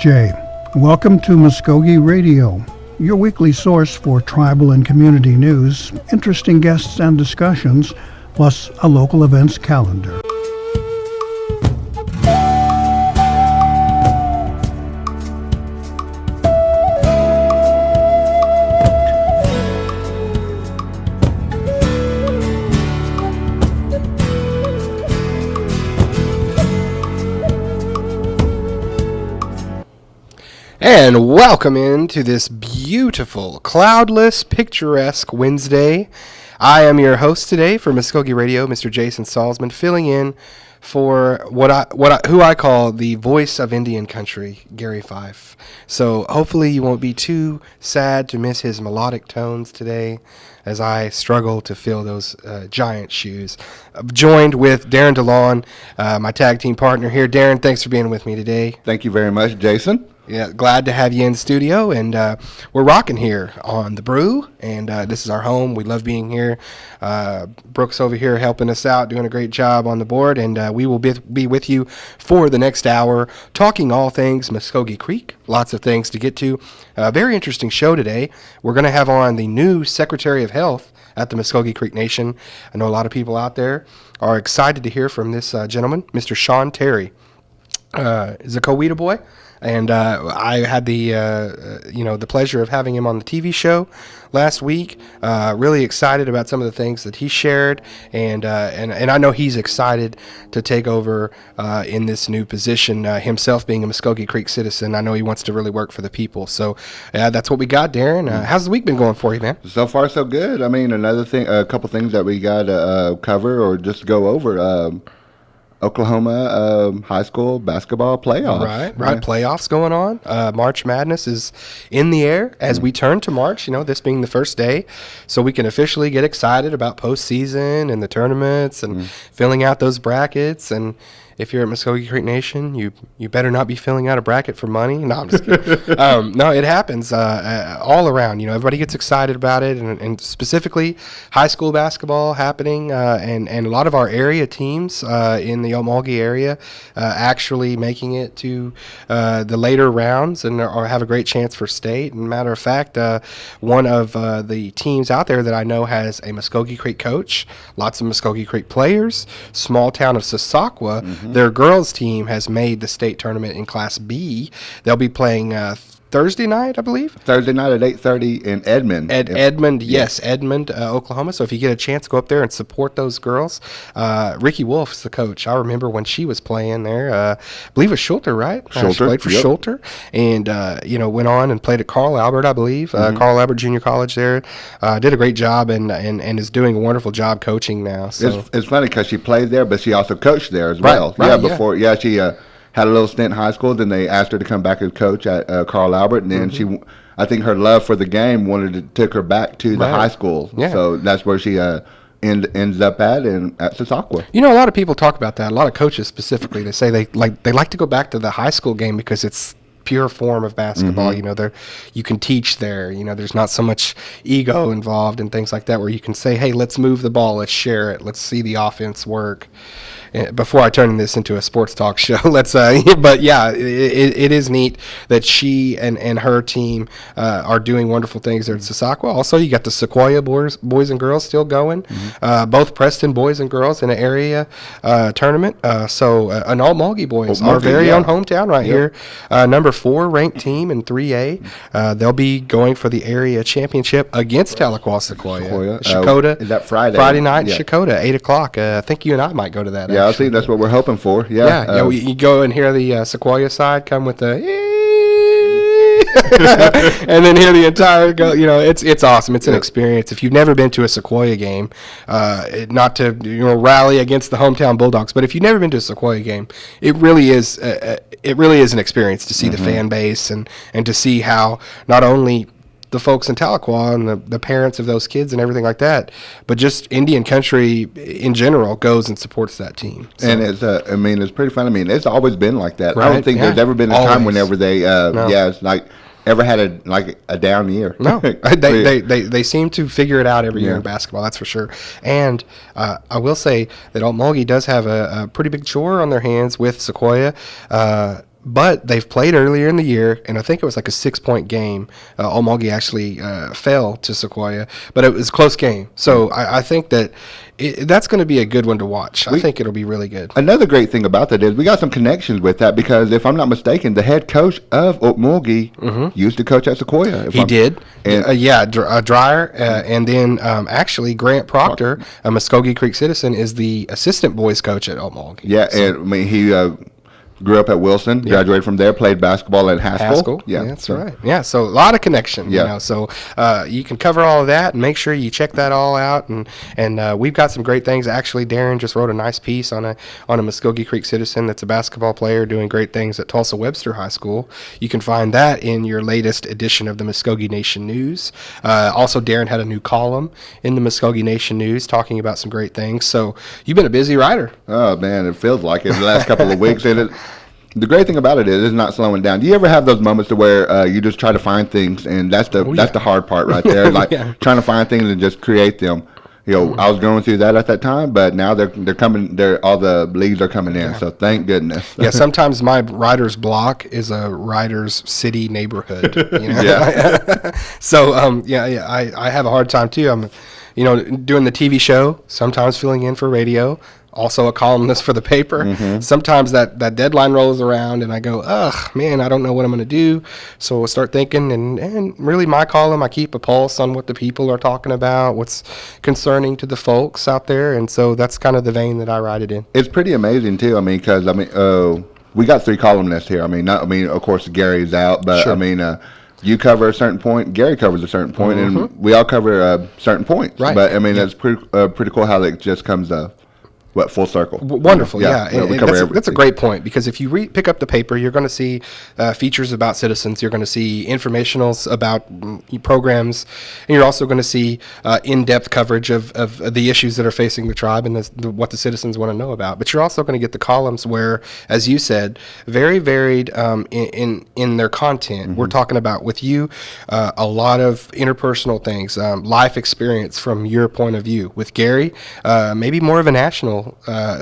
Jay. Welcome to Mvskoke Radio, your weekly source for tribal and community news, interesting guests and discussions, plus a local events calendar. And welcome into this beautiful, cloudless, picturesque Wednesday. I am your host today for Mvskoke Radio, Mr. Jason Salzman, filling in for who I call the voice of Indian country, Gary Fife. So hopefully you won't be too sad to miss his melodic tones today as I struggle to fill those giant shoes. Joined with Darren DeLon, my tag team partner here. Darren, thanks for being with me today. Thank you very much, Jason. Yeah, glad to have you in studio, and we're rocking here on The Brew, and this is our home. We love being here. Brooks over here helping us out, doing a great job on the board, and we will be with you for the next hour, talking all things Mvskoke Creek. Lots of things to get to. A very interesting show today. We're going to have on the new Secretary of Health at the Mvskoke Creek Nation. I know a lot of people out there are excited to hear from this gentleman, Mr. Shawn Terry. Is a Coweta boy. And I had the pleasure of having him on the TV show last week. Really excited about some of the things that he shared, and I know he's excited to take over in this new position. Himself being a Mvskoke Creek citizen, I know he wants to really work for the people. So that's what we got, Darren. How's the week been going for you, man? So far, so good. I mean, a couple things that we got to cover or just go over. Oklahoma high school basketball playoffs. Right. Playoffs going on. March Madness is in the air as we turn to March, this being the first day. So we can officially get excited about postseason and the tournaments and filling out those brackets. And if you're at Mvskoke Creek Nation, you better not be filling out a bracket for money. No, I'm just kidding. No, it happens all around. Everybody gets excited about it, and specifically high school basketball happening, and a lot of our area teams in the Okmulgee area actually making it to the later rounds and or have a great chance for state. And matter of fact, one of the teams out there that I know has a Mvskoke Creek coach, lots of Mvskoke Creek players, small town of Sasakwa. Their girls team has made the state tournament in Class B. They'll be playing Thursday night, I believe. Thursday night at 8:30 in Edmond. Edmond, Oklahoma. So if you get a chance, go up there and support those girls. Ricky Wolf's the coach. I remember when she was playing there. I believe it was Schulter, right? Schulter. She played for Schulter, and went on and played at Carl Albert, I believe. Carl Albert Junior College there. Did a great job and is doing a wonderful job coaching now. So it's funny because she played there, but she also coached there as well. She had a little stint in high school. Then they asked her to come back as coach at Carl Albert, and then I think her love for the game wanted to take her back to the high school. Yeah. So that's where she ends up at Sasakwa. A lot of people talk about that. A lot of coaches specifically, they say they like to go back to the high school game because it's pure form of basketball. You can teach there. There's not so much ego involved and things like that where you can say, hey, let's move the ball, let's share it, let's see the offense work. Before I turn this into a sports talk show, but yeah, it is neat that she and her team are doing wonderful things there at Sasakwa. Also, you got the Sequoia boys and girls still going, both Preston boys and girls in an area tournament. So an Okmulgee boys, our very own hometown here, number 4 ranked team in 3A. They'll be going for the area championship against Tahlequah Sequoia. Shakota. Is that Friday? Friday night, Shakota, 8 o'clock. I think you and I might go to that. Yeah, I think that's what we're hoping for. Yeah. You go and hear the Sequoia side come with the and then hear the entire go. It's awesome. It's an experience. If you've never been to a Sequoia game, not to rally against the hometown Bulldogs, but if you've never been to a Sequoia game, it really is an experience to see the fan base and to see how not only the folks in Tahlequah and the parents of those kids and everything like that, but just Indian country in general goes and supports that team. So. And it's pretty fun. It's always been like that. Right? I don't think there's ever been a time whenever they, it's like ever had a down year. No, they seem to figure it out every year in basketball. That's for sure. And I will say that Okmulgee does have a pretty big chore on their hands with Sequoia. But they've played earlier in the year, and I think it was like a 6-point game. Omoghi actually fell to Sequoia, but it was a close game. So I think that that's going to be a good one to watch. I think it'll be really good. Another great thing about that is we got some connections with that, because if I'm not mistaken, the head coach of Omoghi used to coach at Sequoia. He did. Dreyer, and then actually Grant Proctor, a Mvskoke Creek citizen, is the assistant boys coach at Omoghi. Yeah, so, and I mean, he grew up at Wilson, graduated from there, played basketball at Haskell. Yeah, that's right. Yeah, so a lot of connection. Yeah. You know, so you can cover all of that, and make sure you check that all out. And we've got some great things. Actually, Darren just wrote a nice piece on a Mvskoke Creek citizen that's a basketball player doing great things at Tulsa Webster High School. You can find that in your latest edition of the Mvskoke Nation News. Also, Darren had a new column in the Mvskoke Nation News talking about some great things. So you've been a busy writer. Oh man, it feels like it the last couple of weeks, and the great thing about it is it's not slowing down. Do you ever have those moments to where you just try to find things, and that's the hard part right there, like trying to find things and just create them. You know, I was going through that at that time, but now they're coming. All the leads are coming in, so thank goodness. Yeah, sometimes my writer's block is a writer's city neighborhood. You know? Yeah. So I have a hard time too. I'm, doing the TV show, sometimes filling in for radio. Also a columnist for the paper. Sometimes that deadline rolls around and I go, ugh, man, I don't know what I'm going to do. So I start thinking, and really my column, I keep a pulse on what the people are talking about, what's concerning to the folks out there. And so that's kind of the vein that I write it in. It's pretty amazing too. I mean, because we got 3 columnists here. Of course Gary's out, but sure. You cover a certain point, Gary covers a certain point, and we all cover certain points. Right. But that's pretty cool how it just comes up. Full circle. Wonderful, yeah. That's a great point, because if you pick up the paper, you're going to see features about citizens. You're going to see informationals about programs, and you're also going to see in-depth coverage of the issues that are facing the tribe and what the citizens want to know about. But you're also going to get the columns where, as you said, very varied in their content. We're talking about, with you, a lot of interpersonal things, life experience from your point of view. With Gary, maybe more of a national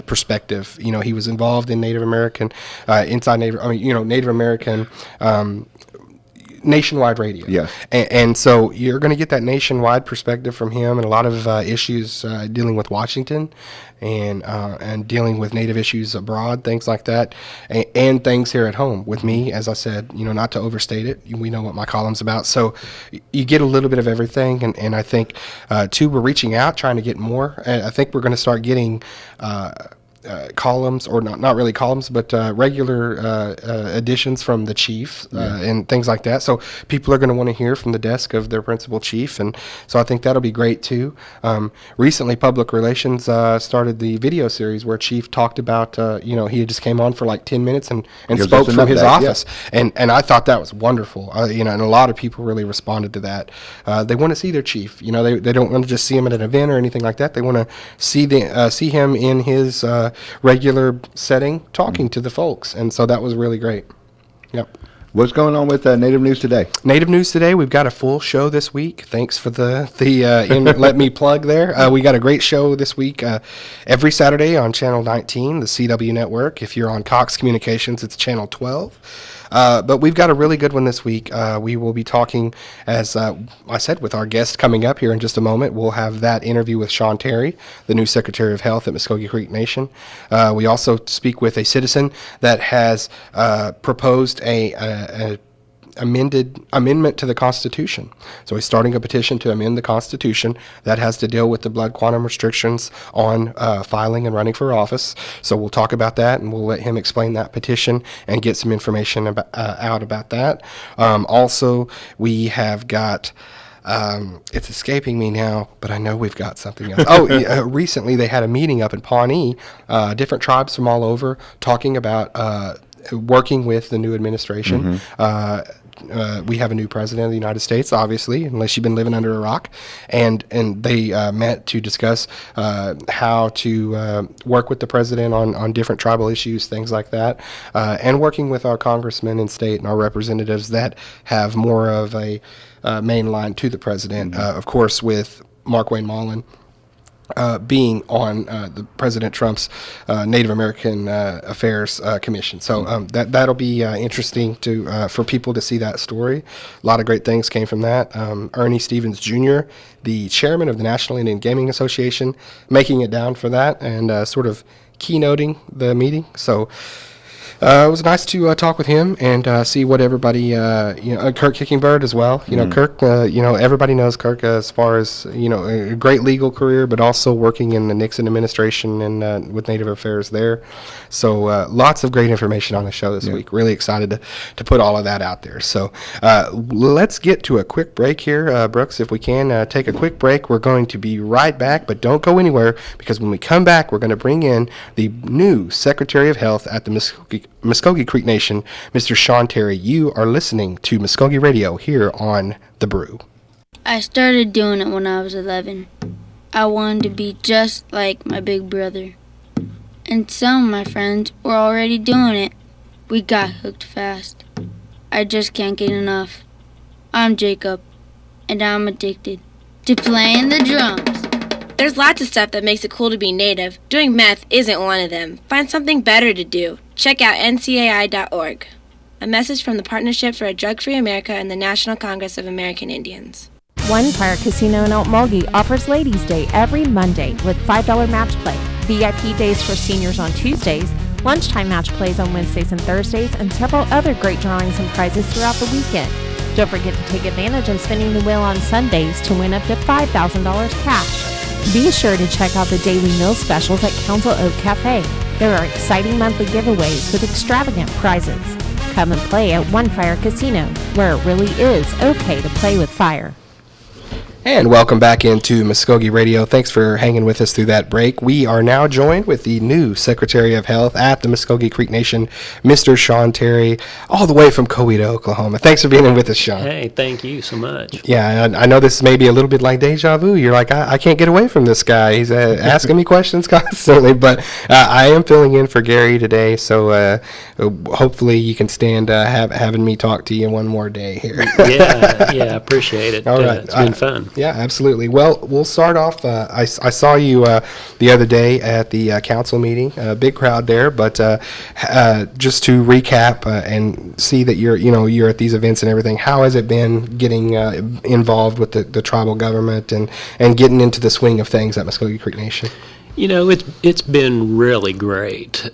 perspective. He was involved in Native American, Native American nationwide radio. Yeah. And so you're going to get that nationwide perspective from him, and a lot of issues dealing with Washington and dealing with Native issues abroad, things like that, and things here at home with me. As I said, not to overstate it, we know what my column's about. So you get a little bit of everything, and I think, too, we're reaching out, trying to get more. And I think we're going to start getting columns, or not really columns, but regular editions from the chief and things like that. So people are going to want to hear from the desk of their principal chief, and so I think that'll be great too. Recently, Public Relations started the video series where Chief talked about, he just came on for like 10 minutes and spoke from his office, and I thought that was wonderful. And a lot of people really responded to that. They want to see their chief. They don't want to just see him at an event or anything like that. They want to see him in his regular setting talking to the folks, and so that was really great. Yep. What's going on with Native News Today? Native News Today, we've got a full show this week. Thanks for let me plug there. We got a great show this week every Saturday on Channel 19, the CW network. If you're on Cox Communications, it's Channel 12. But we've got a really good one this week. We will be talking, as I said, with our guest coming up here in just a moment. We'll have that interview with Shawn Terry, the new Secretary of Health at Mvskoke Creek Nation. We also speak with a citizen that has proposed a amendment to the Constitution. So he's starting a petition to amend the Constitution that has to deal with the blood quantum restrictions on filing and running for office. So we'll talk about that, and we'll let him explain that petition and get some information out about that. Also, we have got it's escaping me now, but I know we've got something else. Recently they had a meeting up in Pawnee, different tribes from all over, talking about working with the new administration. We have a new president of the United States, obviously, unless you've been living under a rock, and they met to discuss how to work with the president on different tribal issues, things like that, and working with our congressmen in state and our representatives that have more of a main line to the president. Of course, with Mark Wayne Mullen being on the President Trump's Native American Affairs Commission. So that'll be interesting for people to see that story. A lot of great things came from that. Ernie Stevens Jr., the chairman of the National Indian Gaming Association, making it down for that and sort of keynoting the meeting. So it was nice to talk with him and see what everybody, Kirk Kickingbird as well. Kirk, everybody knows Kirk as far as, a great legal career, but also working in the Nixon administration and with Native Affairs there. So lots of great information on the show this week. Really excited to put all of that out there. So let's get to a quick break here, Brooks, if we can. Take a quick break. We're going to be right back, but don't go anywhere, because when we come back, we're going to bring in the new Secretary of Health at the Mvskoke Creek Nation, Mr. Shawn Terry. You are listening to Mvskoke Radio here on The Brew. I started doing it when I was 11. I wanted to be just like my big brother. And some of my friends were already doing it. We got hooked fast. I just can't get enough. I'm Jacob, and I'm addicted to playing the drums. There's lots of stuff that makes it cool to be Native. Doing meth isn't one of them. Find something better to do. Check out ncai.org. A message from the Partnership for a Drug-Free America and the National Congress of American Indians. One Fire Casino in Mulgi offers Ladies' Day every Monday with $5 match play, VIP days for seniors on Tuesdays, lunchtime match plays on Wednesdays and Thursdays, and several other great drawings and prizes throughout the weekend. Don't forget to take advantage of spinning the wheel on Sundays to win up to $5,000 cash. Be sure to check out the daily meal specials at Council Oak Cafe. There are exciting monthly giveaways with extravagant prizes. Come and play at One Fire Casino, where it really is okay to play with fire. And welcome back into Mvskoke Radio. Thanks for hanging with us through that break. We are now joined with the new Secretary of Health at the Mvskoke Creek Nation, Mr. Shawn Terry, all the way from Coweta, Oklahoma. Thanks for being in with us, Shawn. Hey, thank you so much. Yeah, I know this may be a little bit like deja vu. You're like, I can't get away from this guy. He's asking me questions constantly. But I am filling in for Gary today, so hopefully you can stand having me talk to you one more day here. Yeah, I appreciate it. All right. It's been fun. Yeah, absolutely. Well, we'll start off. I saw you the other day at the council meeting. Big crowd there, but just to recap and see that you're at these events and everything. How has it been getting involved with the tribal government and getting into the swing of things at Mvskoke Creek Nation? It's been really great.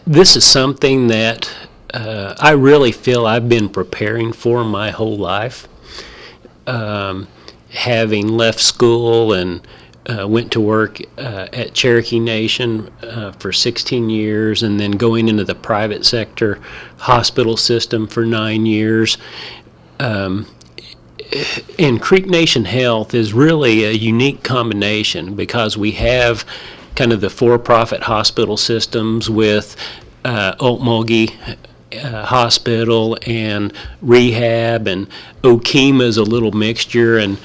This is something that I really feel I've been preparing for my whole life. Having left school and went to work at Cherokee Nation for 16 years, and then going into the private sector hospital system for 9 years. And Creek Nation Health is really a unique combination, because we have kind of the for-profit hospital systems with Mulgi Hospital and rehab, and Okemah is a little mixture, and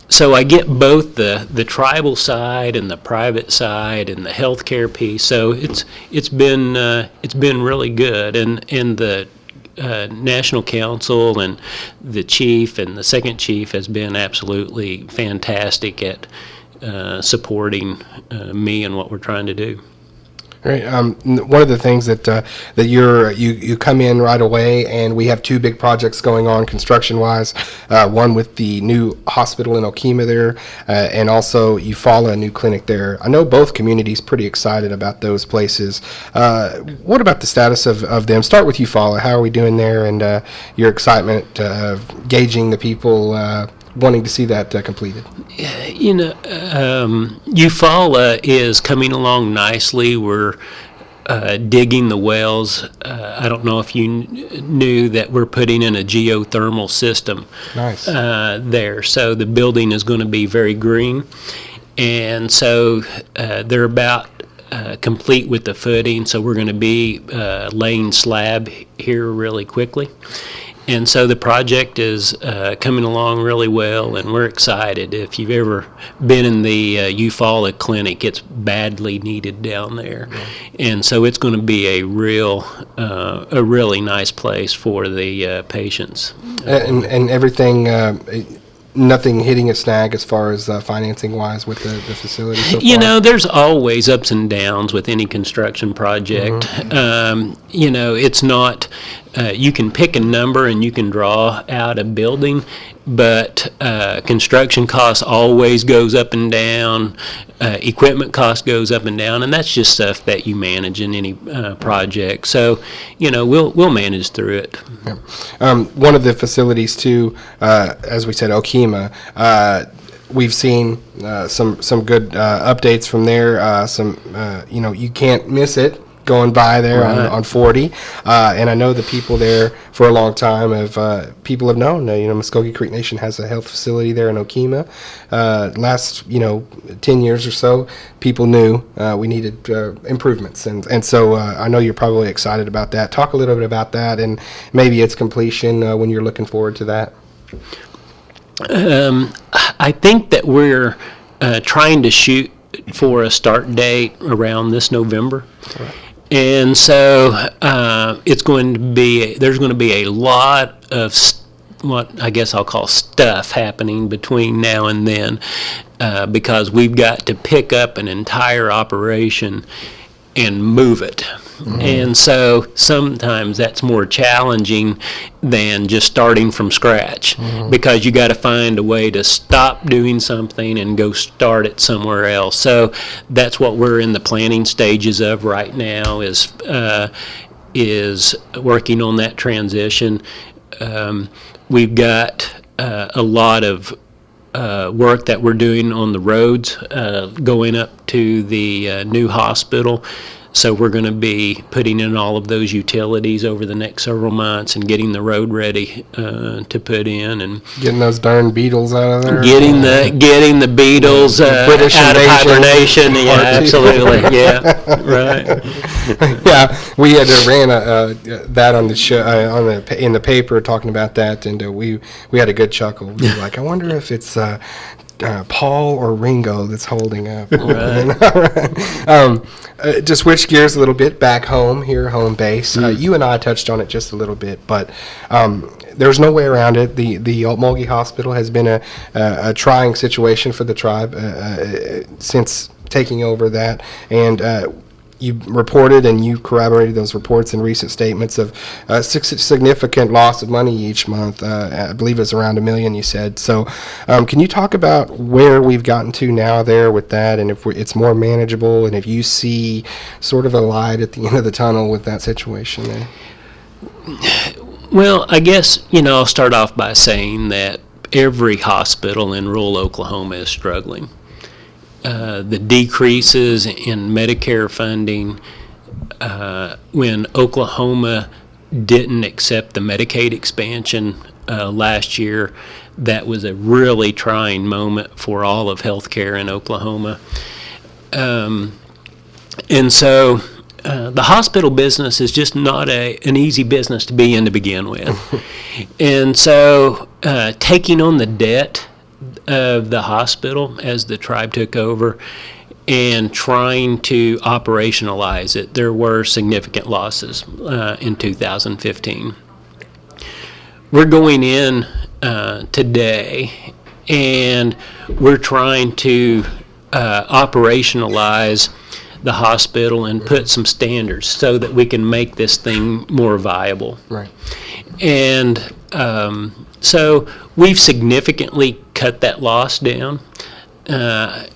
so I get both the tribal side and the private side and the healthcare piece. So it's been really good, and the National Council and the chief and the second chief has been absolutely fantastic at supporting me and what we're trying to do. Right. One of the things that you come in right away, and we have two big projects going on construction-wise. One with the new hospital in Okemah there, and also Eufaula, a new clinic there. I know both communities pretty excited about those places. What about the status of them? Start with Eufaula. How are we doing there, and your excitement of gauging the people wanting to see that completed? Eufaula is coming along nicely. We're digging the wells. I don't know if you knew that we're putting in a geothermal system. Nice. There. So the building is going to be very green. And so they're about complete with the footing. So we're going to be laying slab here really quickly. And so the project is coming along really well, and we're excited. If you've ever been in the Eufaula clinic, it's badly needed down there. Yeah. And so it's going to be a really nice place for the patients. And everything, nothing hitting a snag as far as financing wise with the facility so You far? know, there's always ups and downs with any construction project. You know, it's not, you can pick a number and you can draw out a building, but construction costs always goes up and down. Equipment cost goes up and down, and that's just stuff that you manage in any project. So, you know, we'll manage through it. One of the facilities too, as we said, Okema. We've seen some good updates from there. You know, you can't miss it going by there on 40. And I know the people there for a long time people have known, you know, Mvskoke Creek Nation has a health facility there in Okema. Last, 10 years or so, people knew we needed improvements. And so I know you're probably excited about that. Talk a little bit about that and maybe its completion when you're looking forward to that. I think that we're trying to shoot for a start date around this November. Right. And so there's going to be a lot of what I guess I'll call stuff happening between now and then because we've got to pick up an entire operation and move it. And so sometimes that's more challenging than just starting from scratch because you got to find a way to stop doing something and go start it somewhere else. So that's what we're in the planning stages of right now is working on that transition. We've got a lot of work that we're doing on the roads going up to the new hospital. So we're going to be putting in all of those utilities over the next several months and getting the road ready to put in and getting those darn beetles out of there. Getting the beetles British out of invasion. hibernation. Yeah, absolutely. Yeah, right. Yeah, we had ran that on the show in the paper talking about that, and we had a good chuckle. We were like, I wonder if it's Paul or Ringo that's holding up. Right. To switch gears a little bit, back home here, home base. You and I touched on it just a little bit, but there's no way around it. The Mulgi Hospital has been a trying situation for the tribe since taking over that, and you reported and you corroborated those reports in recent statements of significant loss of money each month. I believe it's around $1 million, you said. So can you talk about where we've gotten to now there with that, and if it's more manageable, and if you see sort of a light at the end of the tunnel with that situation there? Well, I guess, I'll start off by saying that every hospital in rural Oklahoma is struggling. The decreases in Medicare funding when Oklahoma didn't accept the Medicaid expansion last year, that was a really trying moment for all of healthcare in Oklahoma. And so the hospital business is just not an easy business to be in to begin with. And so taking on the debt of the hospital as the tribe took over and trying to operationalize it, there were significant losses in 2015. We're going in today and we're trying to operationalize the hospital and put some standards so that we can make this thing more viable. Right. And so we've significantly cut that loss down. A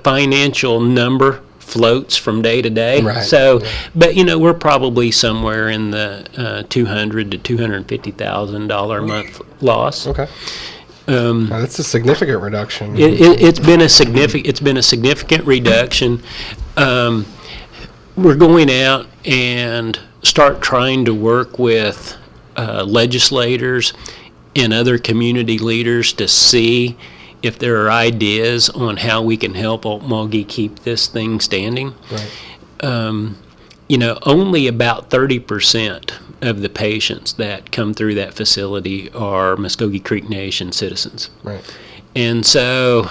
financial number floats from day to day. Right. So, but we're probably somewhere in the $200,000 to $250,000 a month loss. Okay. That's a significant reduction. It's been a significant reduction. We're going out and start trying to work with legislators and other community leaders to see if there are ideas on how we can help Mulgi keep this thing standing. Right. Only about 30% of the patients that come through that facility are Mvskoke Creek Nation citizens. Right. And so,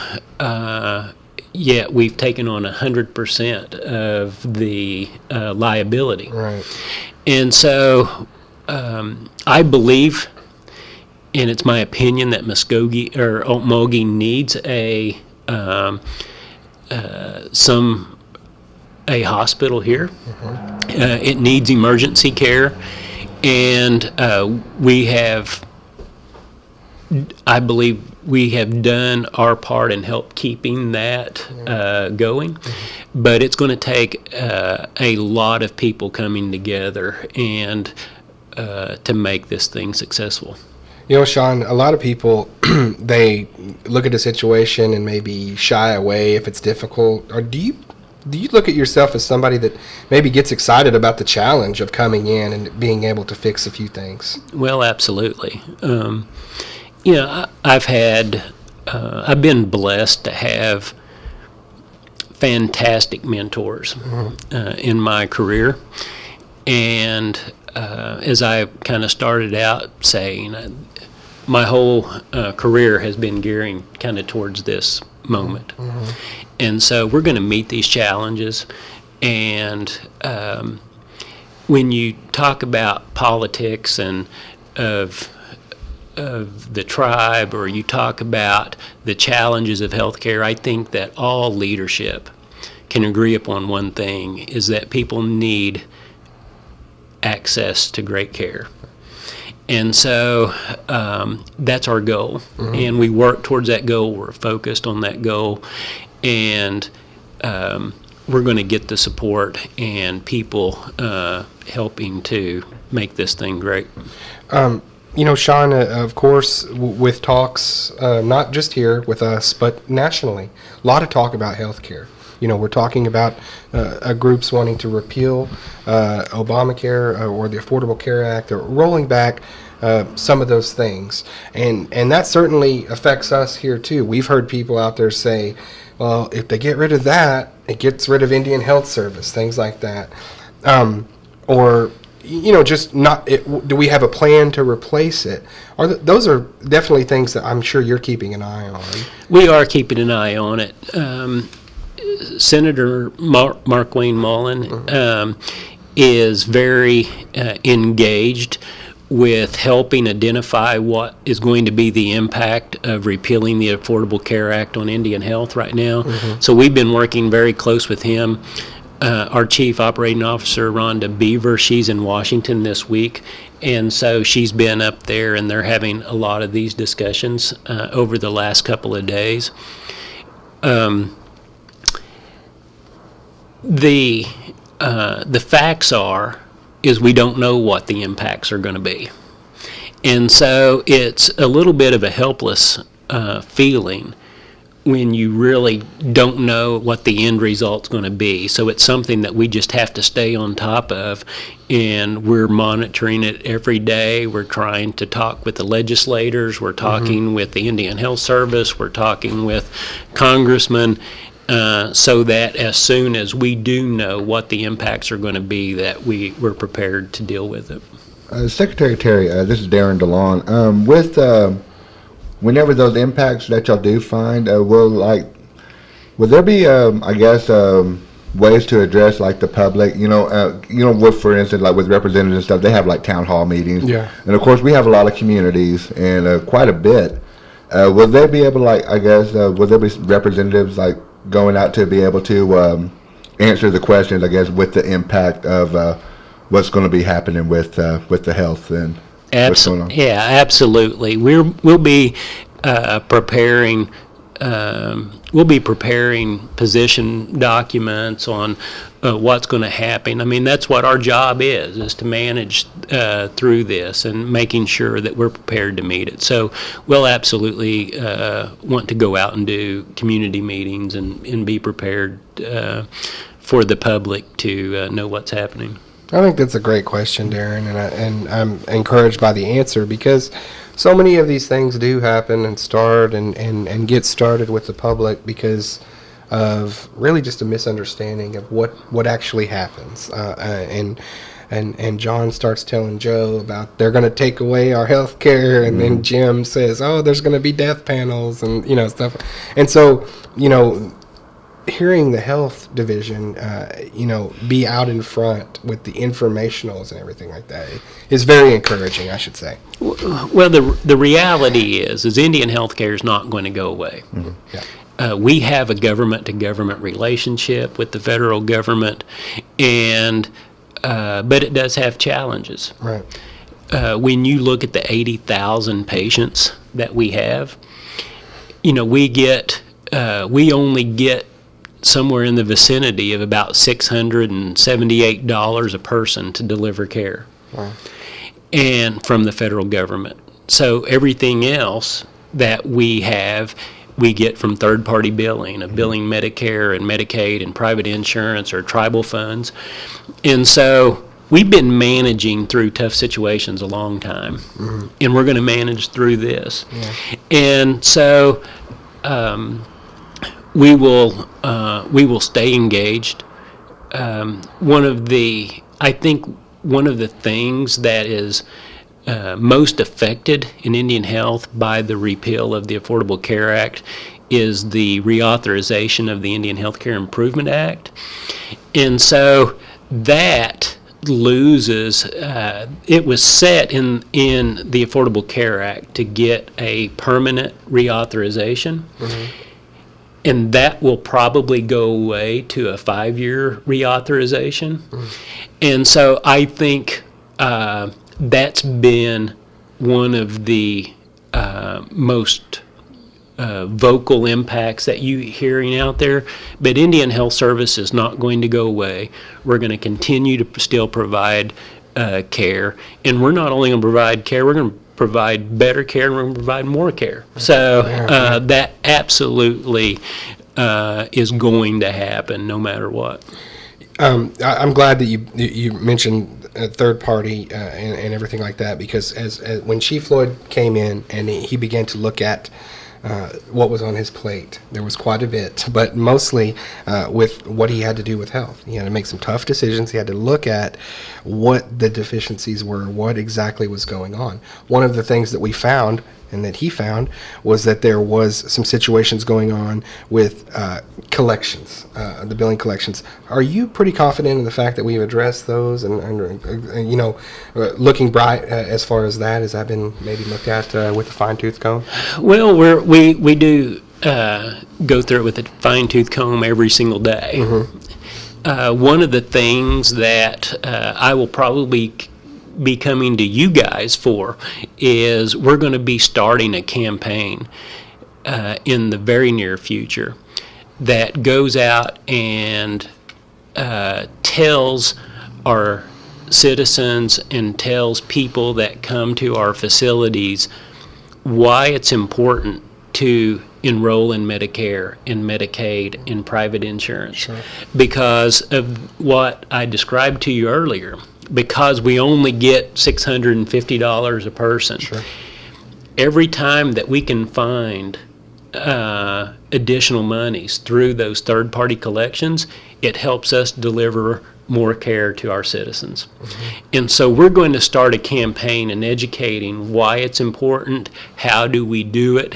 we've taken on 100% of the liability. Right. And so, I believe and it's my opinion that Mvskoke or Okmulgee needs a hospital here. It needs emergency care, and I believe we have done our part in help keeping that going, but it's going to take a lot of people coming together and to make this thing successful. You know, Shawn, a lot of people, they look at a situation and maybe shy away if it's difficult. Or do you look at yourself as somebody that maybe gets excited about the challenge of coming in and being able to fix a few things? Well, absolutely. I've been blessed to have fantastic mentors in my career, and as I kind of started out saying, my whole career has been gearing kind of towards this moment. And so we're going to meet these challenges, and when you talk about politics and of the tribe, or you talk about the challenges of healthcare, I think that all leadership can agree upon one thing, is that people need access to great care. And so that's our goal, and we work towards that goal. We're focused on that goal, and we're going to get the support and people helping to make this thing great. You know, Shawn, of course, with talks, not just here with us, but nationally, a lot of talk about healthcare. You know, we're talking about groups wanting to repeal Obamacare or the Affordable Care Act, or rolling back some of those things. And that certainly affects us here, too. We've heard people out there say, well, if they get rid of that, it gets rid of Indian Health Service, things like that. Or, you know, just not, do we have a plan to replace it? Those are definitely things that I'm sure you're keeping an eye on. We are keeping an eye on it. Senator Mark Wayne Mullen is very engaged with helping identify what is going to be the impact of repealing the Affordable Care Act on Indian health right now. So we've been working very close with him. Our Chief Operating Officer, Rhonda Beaver, she's in Washington this week, and so she's been up there, and they're having a lot of these discussions over the last couple of days. The facts is we don't know what the impacts are going to be, and so it's a little bit of a helpless feeling when you really don't know what the end result's going to be. So it's something that we just have to stay on top of, and we're monitoring it every day. We're trying to talk with the legislators. We're talking with the Indian Health Service. We're talking with congressmen, so that as soon as we do know what the impacts are going to be, that we're prepared to deal with it. Secretary Terry, this is Darren DeLon. Whenever those impacts that y'all do find, will there be, ways to address like the public? With, for instance, like with representatives and stuff, they have like town hall meetings. Yeah. And of course, we have a lot of communities and quite a bit. Will they be able to, will there be representatives like going out to be able to answer the questions, I guess, with the impact of what's going to be happening with the health and what's going on? Yeah, absolutely. We'll be preparing. We'll be preparing position documents on what's going to happen. I mean, that's what our job is to manage through this and making sure that we're prepared to meet it. So we'll absolutely want to go out and do community meetings and be prepared for the public to know what's happening. I think that's a great question, Darren, and I'm encouraged by the answer, because so many of these things do happen and start and get started with the public because of really just a misunderstanding of what actually happens. And John starts telling Joe about they're going to take away our health care, and then Jim says, oh, there's going to be death panels and stuff. And so, hearing the health division, be out in front with the informationals and everything like that is very encouraging, I should say. Well, the reality is Indian healthcare is not going to go away. Mm-hmm. Yeah. We have a government-to-government relationship with the federal government, but it does have challenges. Right. When you look at the 80,000 patients that we have, we only get somewhere in the vicinity of about $678 a person to deliver care. Wow. And from the federal government. So everything else that we have, we get from third-party billing, billing Medicare and Medicaid and private insurance or tribal funds. And so we've been managing through tough situations a long time, mm-hmm. and we're going to manage through this. Yeah. And so we will stay engaged. One of the things that is most affected in Indian health by the repeal of the Affordable Care Act is the reauthorization of the Indian Healthcare Improvement Act. And so that loses, it was set in the Affordable Care Act to get a permanent reauthorization. Mm-hmm. And that will probably go away to a 5-year reauthorization. Mm-hmm. And so I think that's been one of the most vocal impacts that you're hearing out there. But Indian Health Service is not going to go away. We're going to continue to still provide care. And we're not only going to provide care, we're going to provide better care, and we're going to provide more care. So that absolutely is going to happen no matter what. I'm glad that you mentioned third party and everything like that, because as when Chief Floyd came in and he began to look at what was on his plate, there was quite a bit, but mostly with what he had to do with health. He had to make some tough decisions. He had to look at what the deficiencies were, what exactly was going on. One of the things that we found, and that he found, was that there was some situations going on with collections, the billing collections. Are you pretty confident in the fact that we've addressed those and looking bright as far as that? Has that been maybe looked at with a fine-tooth comb? Well, we do go through it with a fine-tooth comb every single day. Mm-hmm. One of the things that I will probably be coming to you guys for is we're going to be starting a campaign in the very near future that goes out and tells our citizens and tells people that come to our facilities why it's important to enroll in Medicare, in Medicaid, in private insurance. Sure. Because of what I described to you earlier. Because we only get $650 a person. Sure. Every time that we can find additional monies through those third-party collections, it helps us deliver more care to our citizens. Mm-hmm. And so we're going to start a campaign in educating why it's important, how do we do it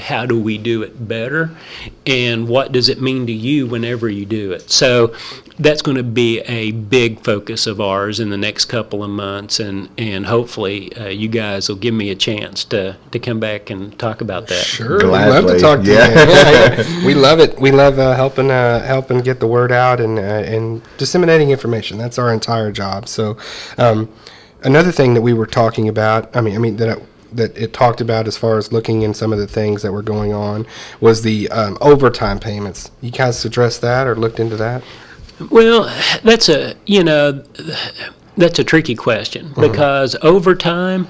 better, and what does it mean to you whenever you do it. So that's going to be a big focus of ours in the next couple of months, and hopefully you guys will give me a chance to come back and talk about that. Sure, we'd love to talk to you. Yeah. We love it. We love helping get the word out and disseminating information. That's our entire job. So another thing that we were talking about, that it talked about as far as looking in some of the things that were going on was the overtime payments. You guys addressed that or looked into that? Well, that's a tricky question, mm-hmm. because overtime.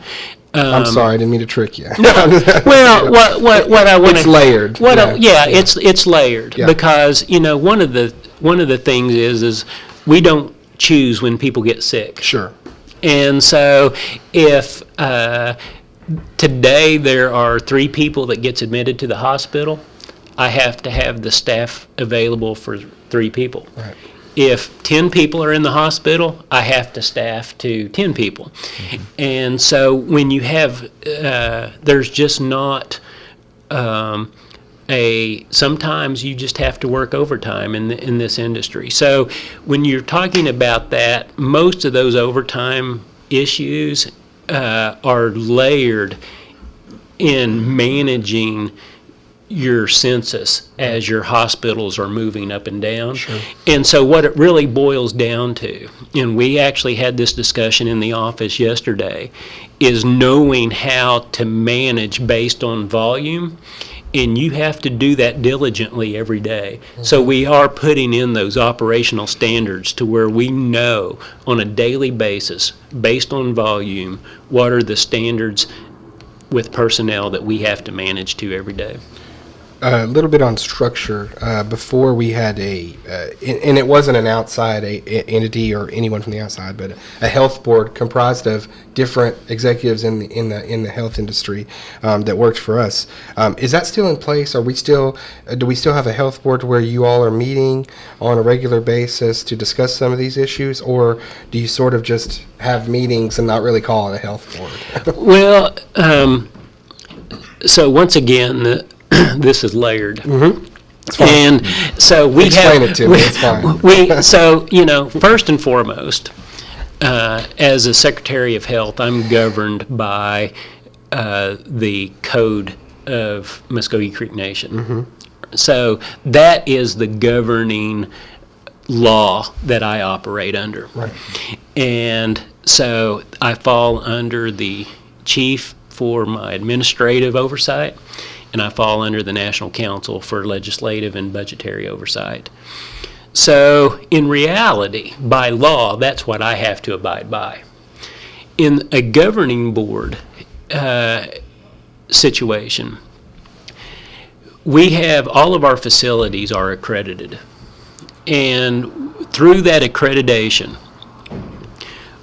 I'm sorry, I didn't mean to trick you. Well, what I want. It's layered. It's layered, yeah. Because one of the things is we don't choose when people get sick. Sure. And so if today there are 3 people that gets admitted to the hospital, I have to have the staff available for 3 people. Right. If 10 people are in the hospital, I have to staff to 10 people. Mm-hmm. And so when you have, there's just not sometimes you just have to work overtime in this industry. So when you're talking about that, most of those overtime issues are layered in managing your census as your hospitals are moving up and down. Sure. And so what it really boils down to, and we actually had this discussion in the office yesterday, is knowing how to manage based on volume, and you have to do that diligently every day. So we are putting in those operational standards to where we know on a daily basis, based on volume, what are the standards with personnel that we have to manage to every day. A little bit on structure. Before we had and it wasn't an outside entity or anyone from the outside, but a health board comprised of different executives in the health industry that worked for us. Is that still in place? Do we still have a health board where you all are meeting on a regular basis to discuss some of these issues, or do you sort of just have meetings and not really call it a health board? Well, so once again, this is layered. Mm-hmm. And so we Explain have, it to me, it's fine. So, first and foremost, as a Secretary of Health, I'm governed by the code of Mvskoke Creek Nation. Mm-hmm. So that is the governing law that I operate under. Right. And so I fall under the chief for my administrative oversight, and I fall under the National Council for legislative and budgetary oversight. So in reality, by law, that's what I have to abide by. In a governing board situation, we have all of our facilities are accredited. And through that accreditation,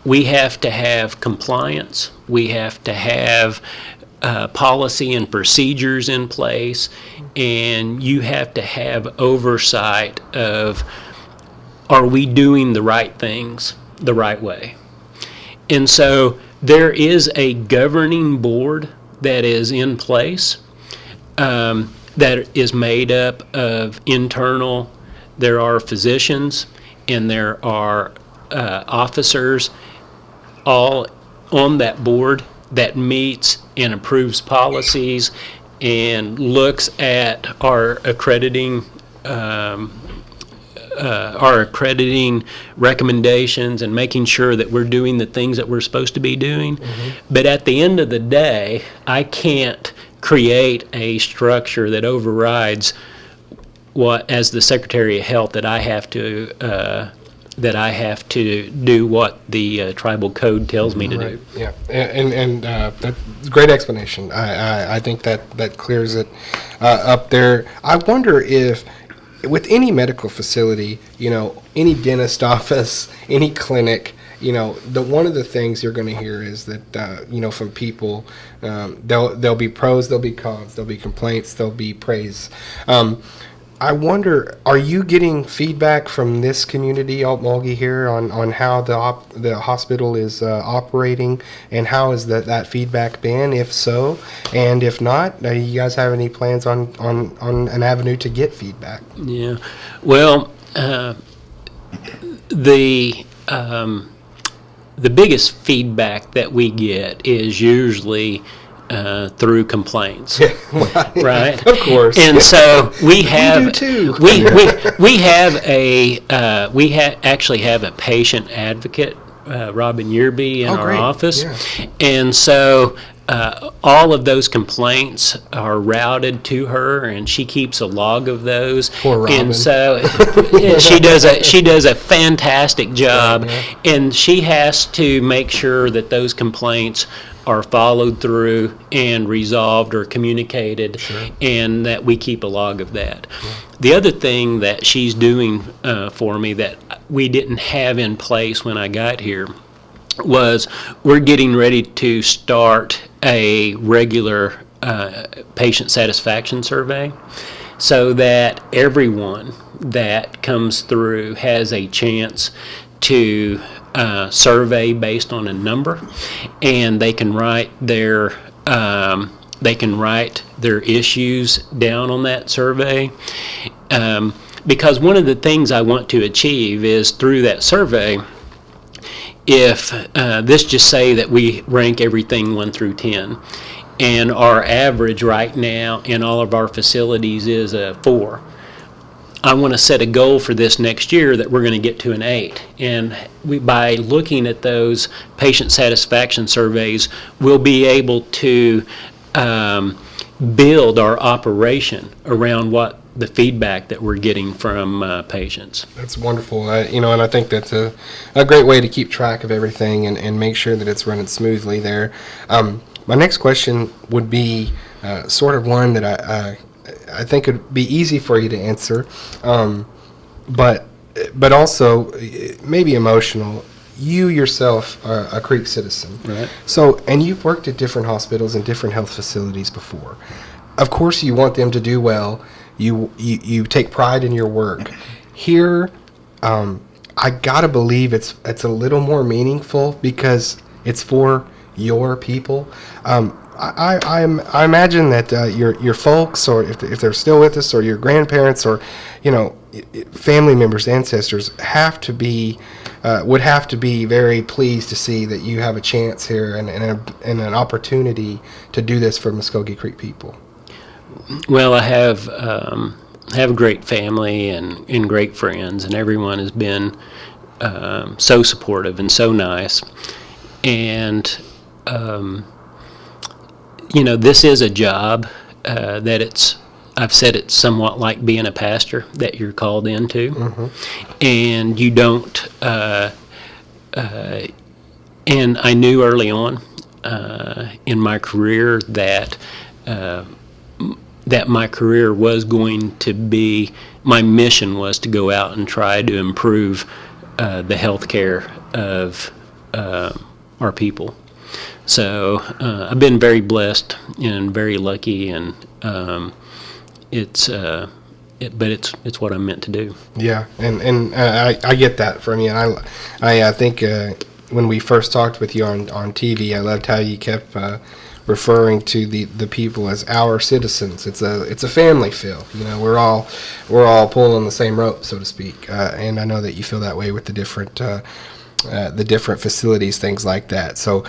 we have to have compliance, we have to have policy and procedures in place, and you have to have oversight of, are we doing the right things the right way? And so there is a governing board that is in place that is made up of internal, there are physicians and there are officers all on that board that meets and approves policies and looks at our accrediting recommendations and making sure that we're doing the things that we're supposed to be doing. Mm-hmm. But at the end of the day, I can't create a structure that overrides what, as the Secretary of Health, that I have to do what the tribal code tells me to do. Yeah, and that's a great explanation. I think that clears it up there. I wonder if with any medical facility, any dentist office, any clinic, one of the things you're going to hear is that, from people, there'll be pros, there'll be cons, there'll be complaints, there'll be praise. I wonder, are you getting feedback from this community, Altmulgee here, on how the hospital is operating, and how has that feedback been, if so? And if not, do you guys have any plans on an avenue to get feedback? Yeah, well, the biggest feedback that we get is usually through complaints, right? Of course. And so we have, we do too. We actually have a patient advocate, Robin Yearby, in our great. office, Yeah. and so all of those complaints are routed to her, and she keeps a log of those. Poor Robin. And so she does a fantastic job, and she has to make sure that those complaints are followed through and resolved or communicated, sure, and that we keep a log of that. Yeah. The other thing that she's doing for me that we didn't have in place when I got here was we're getting ready to start a regular patient satisfaction survey so that everyone that comes through has a chance to survey based on a number, and they can write their they can write their issues down on that survey. Because one of the things I want to achieve is through that survey, if this just say that we rank everything 1 through 10, and our average right now in all of our facilities is a 4. I want to set a goal for this next year that we're going to get to an 8. And by looking at those patient satisfaction surveys, we'll be able to build our operation around what the feedback that we're getting from patients. That's wonderful. And I think that's a great way to keep track of everything and make sure that it's running smoothly there. My next question would be sort of one that I think it'd be easy for you to answer, but also maybe emotional. You yourself are a Creek citizen, right? So, and you've worked at different hospitals and different health facilities before. Of course, you want them to do well. You take pride in your work. Here, I gotta believe it's a little more meaningful because it's for your people. I imagine that your folks, or if they're still with us, or your grandparents, or family members, ancestors, would have to be very pleased to see that you have a chance here and an opportunity to do this for Mvskoke Creek people. Well, I have a great family and great friends, and everyone has been so supportive and so nice. And this is a job that I've said it's somewhat like being a pastor that you're called into, and you don't. And I knew early on in my career that my career was going to be, my mission was to go out and try to improve the health care of our people. So I've been very blessed and very lucky, and it's what I'm meant to do. Yeah, and I get that from you, and I think when we first talked with you on TV, I loved how you kept referring to the people as our citizens. It's a family feel. We're all pulling the same rope, so to speak. And I know that you feel that way with the different facilities, things like that. So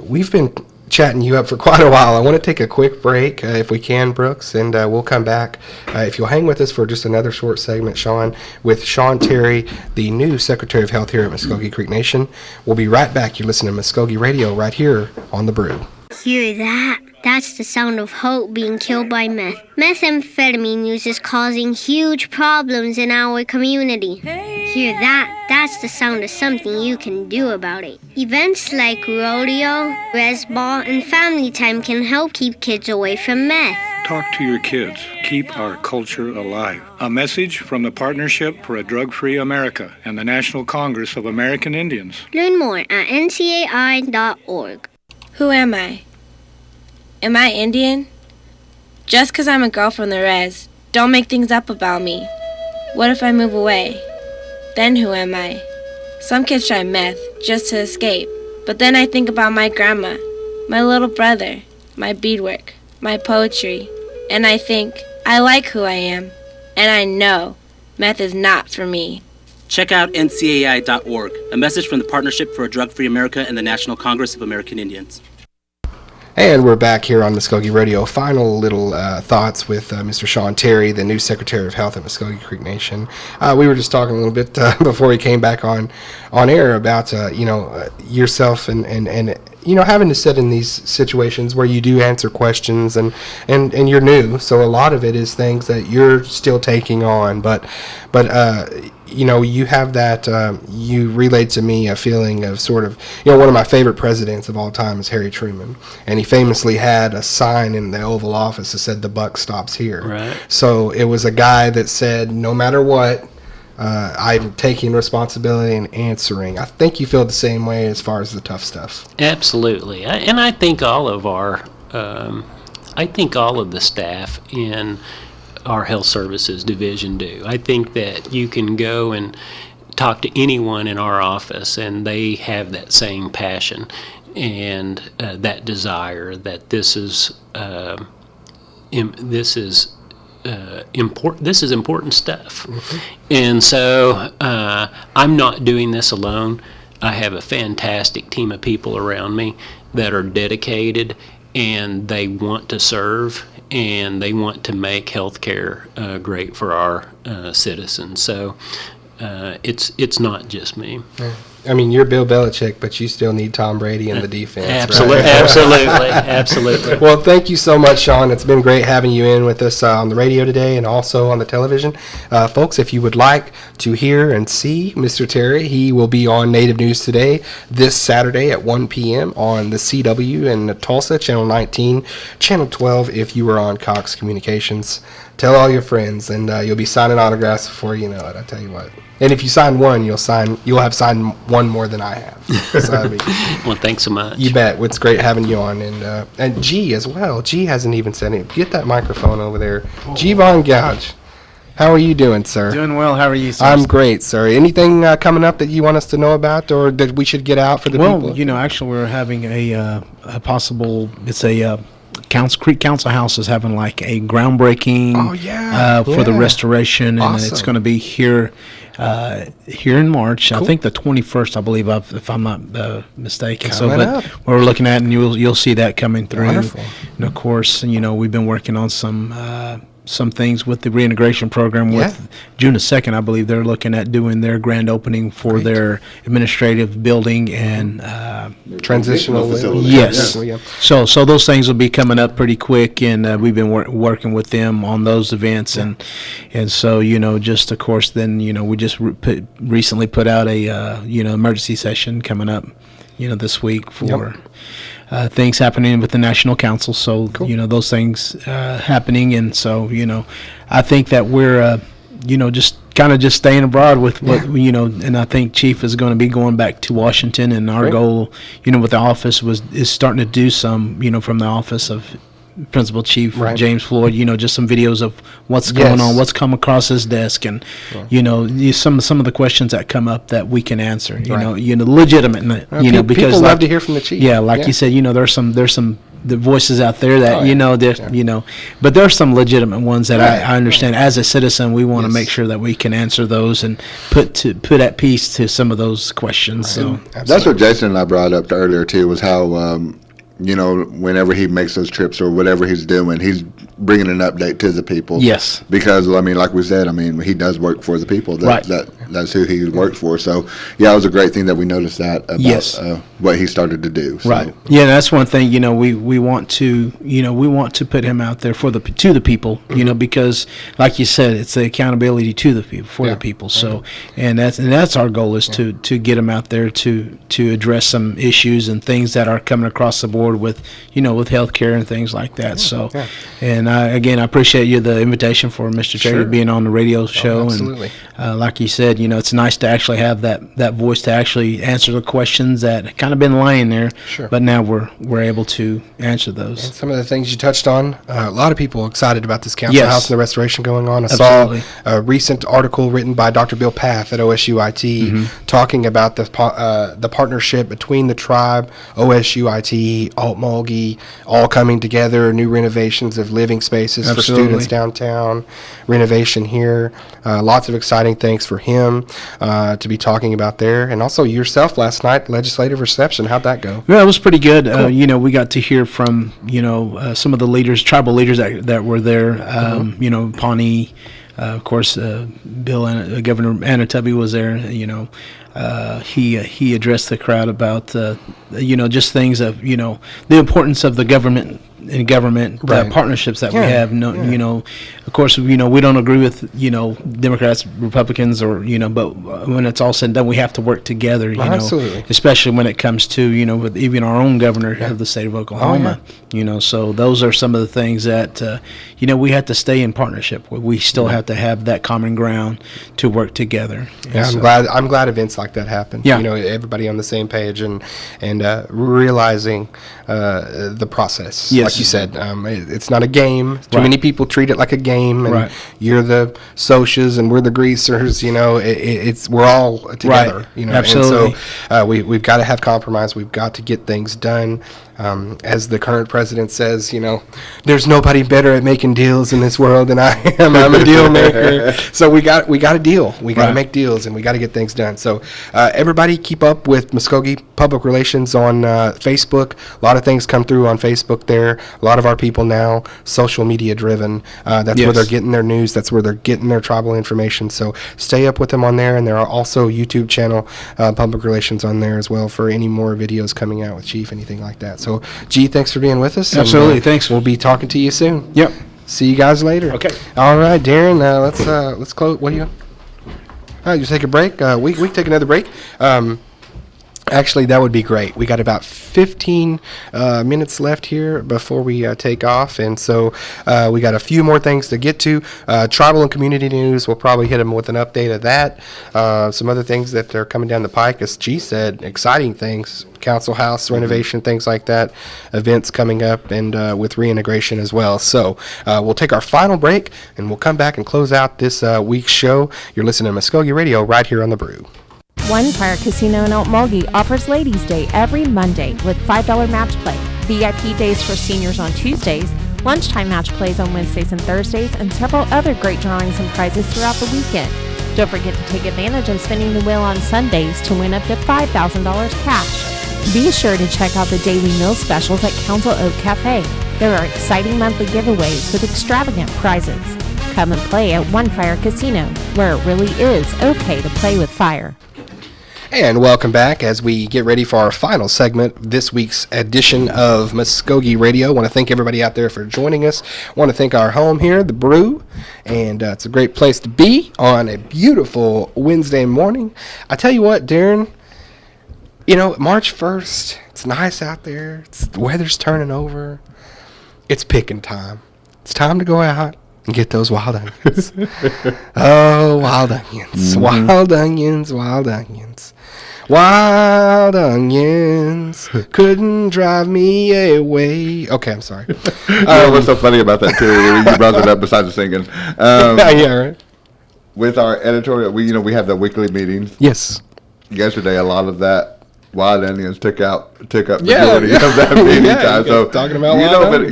we've been chatting you up for quite a while. I want to take a quick break, if we can, Brooks, and we'll come back. If you'll hang with us for just another short segment, Shawn, with Shawn Terry, the new Secretary of Health here at Mvskoke Creek Nation. We'll be right back. You're listening to Mvskoke Radio right here on The Brew. Hear that? That's the sound of Hope being killed by meth. Methamphetamine use is causing huge problems in our community. Hear that? That's the sound of something you can do about it. Events like rodeo, res ball, and family time can help keep kids away from meth. Talk to your kids. Keep our culture alive. A message from the Partnership for a Drug-Free America and the National Congress of American Indians. Learn more at ncai.org. Who am I? Am I Indian? Just 'cause I'm a girl from the res, don't make things up about me. What if I move away? Then who am I? Some kids try meth just to escape, but then I think about my grandma, my little brother, my beadwork, my poetry, and I think, I like who I am, and I know meth is not for me. Check out ncai.org, a message from the Partnership for a Drug-Free America and the National Congress of American Indians. And we're back here on Mvskoke Radio. Final little thoughts with Mr. Shawn Terry, the new Secretary of Health at Mvskoke Creek Nation. We were just talking a little bit before he came back on air about yourself and having to sit in these situations where you do answer questions and you're new, so a lot of it is things that you're still taking on, but you have that, you relayed to me a feeling of sort of, one of my favorite presidents of all time is Harry Truman, and he famously had a sign in the Oval Office that said, "The buck stops here." Right. So it was a guy that said, no matter what, I'm taking responsibility and answering. I think you feel the same way as far as the tough stuff. Absolutely. I think all of the staff in our health services division do. I think that you can go and talk to anyone in our office and they have that same passion. and that desire that this is important. This is important stuff, and so I'm not doing this alone. I have a fantastic team of people around me that are dedicated, and they want to serve, and they want to make healthcare great for our citizens. So it's not just me. Yeah. I mean, you're Bill Belichick, but you still need Tom Brady in the defense. Absolutely, right? absolutely. Well, thank you so much, Shawn. It's been great having you in with us on the radio today and also on the television. Folks, if you would like to hear and see Mr. Terry, he will be on Native News Today this Saturday at 1 p.m. on the CW in Tulsa, Channel 19, Channel 12 if you are on Cox Communications. Tell all your friends, and you'll be signing autographs before you know it, I tell you what. And if you sign one, you'll have signed one more than I have. So, I mean, well, thanks so much. You bet. It's great having you on. And G as well. G hasn't even said it. Get that microphone over there. G. Von Gouge. How are you doing, sir? Doing well. How are you, sir? I'm great, sir. Anything coming up that you want us to know about or that we should get out for the people? Well, actually, we're having a possible, it's a Creek Council House is having like a groundbreaking for the restoration, and it's going to be here in March. Cool. I think the 21st, I believe, if I'm not mistaken. We're looking at, and you'll see that coming through. Wonderful. And of course, we've been working on some things with the reintegration program. With June the 2nd, I believe they're looking at doing their grand opening for their administrative building and transitional facility. Yes. So those things will be coming up pretty quick, and we've been working with them on those events, and so just of course then we just recently put out a emergency session coming up this week for. Things happening with the National Council, so cool. Those things happening, and so I think that we're just staying abroad with what and I think Chief is going to be going back to Washington, and our goal, with the office is starting to do some, from the office of Principal Chief James Floyd, just some videos of what's going on, what's come across his desk, and some of the questions that come up that we can answer, legitimate, because people love to hear from the chief. You said, there's some the voices out there that but there's some legitimate ones that I understand. As a citizen, we want to make sure that we can answer those and put at peace to some of those questions. So that's what Jason and I brought up earlier too, was how whenever he makes those trips or whatever he's doing, he's bringing an update to the people. Yes. Because, like we said, he does work for the people. That's who he works for. So, it was a great thing that we noticed that about what he started to do. So. Right. Yeah, that's one thing, we want to put him out there to the people, because, like you said, it's the accountability to the people, for the people. So, and that's our goal, is to get him out there to address some issues and things that are coming across the board with healthcare and things like that. So, and I appreciate the invitation for Mr. Terry being on the radio show. Absolutely. And like you said, it's nice to actually have that voice to actually answer the questions that kind of been lying there. Sure. But now we're able to answer those. And some of the things you touched on, a lot of people excited about this council house and the restoration going on. I Absolutely. saw a recent article written by Dr. Bill Path at OSUIT talking about the partnership between the tribe, OSUIT, Alt-Mulgee, all coming together, new renovations of living spaces for students downtown, renovation here. Lots of exciting things for him to be talking about there. And also yourself last night, legislative reception. How'd that go? Yeah, it was pretty good. Cool. We got to hear from, some of the leaders, tribal leaders that were there, Pawnee, of course, Bill and Governor Anatubby was there. He addressed the crowd about just things of the importance of the government and government partnerships that we have. Of course, we don't agree with Democrats, Republicans, or but when it's all said and done, we have to work together. Absolutely. Especially when it comes to with even our own governor of the state of Oklahoma. So those are some of the things that we have to stay in partnership. We still have to have that common ground to work together. Yeah, I'm glad events like that happen. Yeah. Everybody on the same page and realizing the process. Yes. like you said, it's not a game. Too Right. many people treat it like a game, and Right. you're the socias and we're the greasers. We're all together. Right. Absolutely. And so we've got to have compromise. We've got to get things done. As the current president says, there's nobody better at making deals in this world than I am. I'm a deal maker. So we got to deal. We got to Right. make deals, and we got to get things done. So everybody keep up with Mvskoke Public Relations on Facebook. A lot of things come through on Facebook there. A lot of our people now, social media driven. That's where Yes. they're getting their news. That's where they're getting their tribal information. So stay up with them on there. And there are also YouTube channel public relations on there as well for any more videos coming out with Chief, anything like that. So, G, thanks for being with us. Absolutely. And, Thanks. We'll be talking to you soon. Yep. See you guys later. Okay. All right, Darren. Let's close. What do you? All right, you take a break. We can take another break. Actually, that would be great. We got about 15 minutes left here before we take off, and so we got a few more things to get to. Tribal and community news, we'll probably hit them with an update of that. Some other things that are coming down the pike, as G said, exciting things, council house renovation, things like that, events coming up, and with reintegration as well. So we'll take our final break, and we'll come back and close out this week's show. You're listening to Mvskoke Radio right here on The Brew. One Fire Casino in Mulgi offers Ladies' Day every Monday with $5 match play, VIP days for seniors on Tuesdays, lunchtime match plays on Wednesdays and Thursdays, and several other great drawings and prizes throughout the weekend. Don't forget to take advantage of spinning the wheel on Sundays to win up to $5,000 cash. Be sure to check out the daily meal specials at Council Oak Cafe. There are exciting monthly giveaways with extravagant prizes. Come and play at One Fire Casino, where it really is okay to play with fire. And welcome back as we get ready for our final segment, this week's edition of Mvskoke Radio. I want to thank everybody out there for joining us. I want to thank our home here, The Brew, and it's a great place to be on a beautiful Wednesday morning. I tell you what, Darren, March 1st, it's nice out there. The weather's turning over. It's picking time. It's time to go out and get those wild onions. Oh, wild onions. Mm-hmm. Wild onions, wild onions. Wild onions couldn't drive me away. Okay, I'm sorry. What's so funny about that, too? You brought it up besides the singing. Yeah, right. With our editorial, we have the weekly meetings. Yes. Yesterday, a lot of that wild onions took up the Yeah, majority yeah. of that meeting Yeah, time. you So guys talking about wild onions.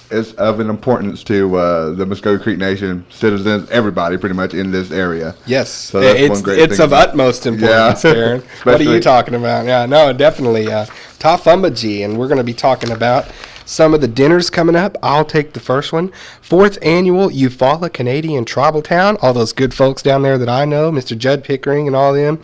it's of an importance to the Mvskoke Creek Nation citizens, everybody pretty much in this area. Yes, So that's one great it's thing. of utmost importance, Yeah. Darren. What are you talking about? Yeah, no, definitely. Tafumbaji, and we're going to be talking about some of the dinners coming up. I'll take the first one. 4th annual Eufaula Canadian Tribal Town. All those good folks down there that I know, Mr. Judd Pickering and all them,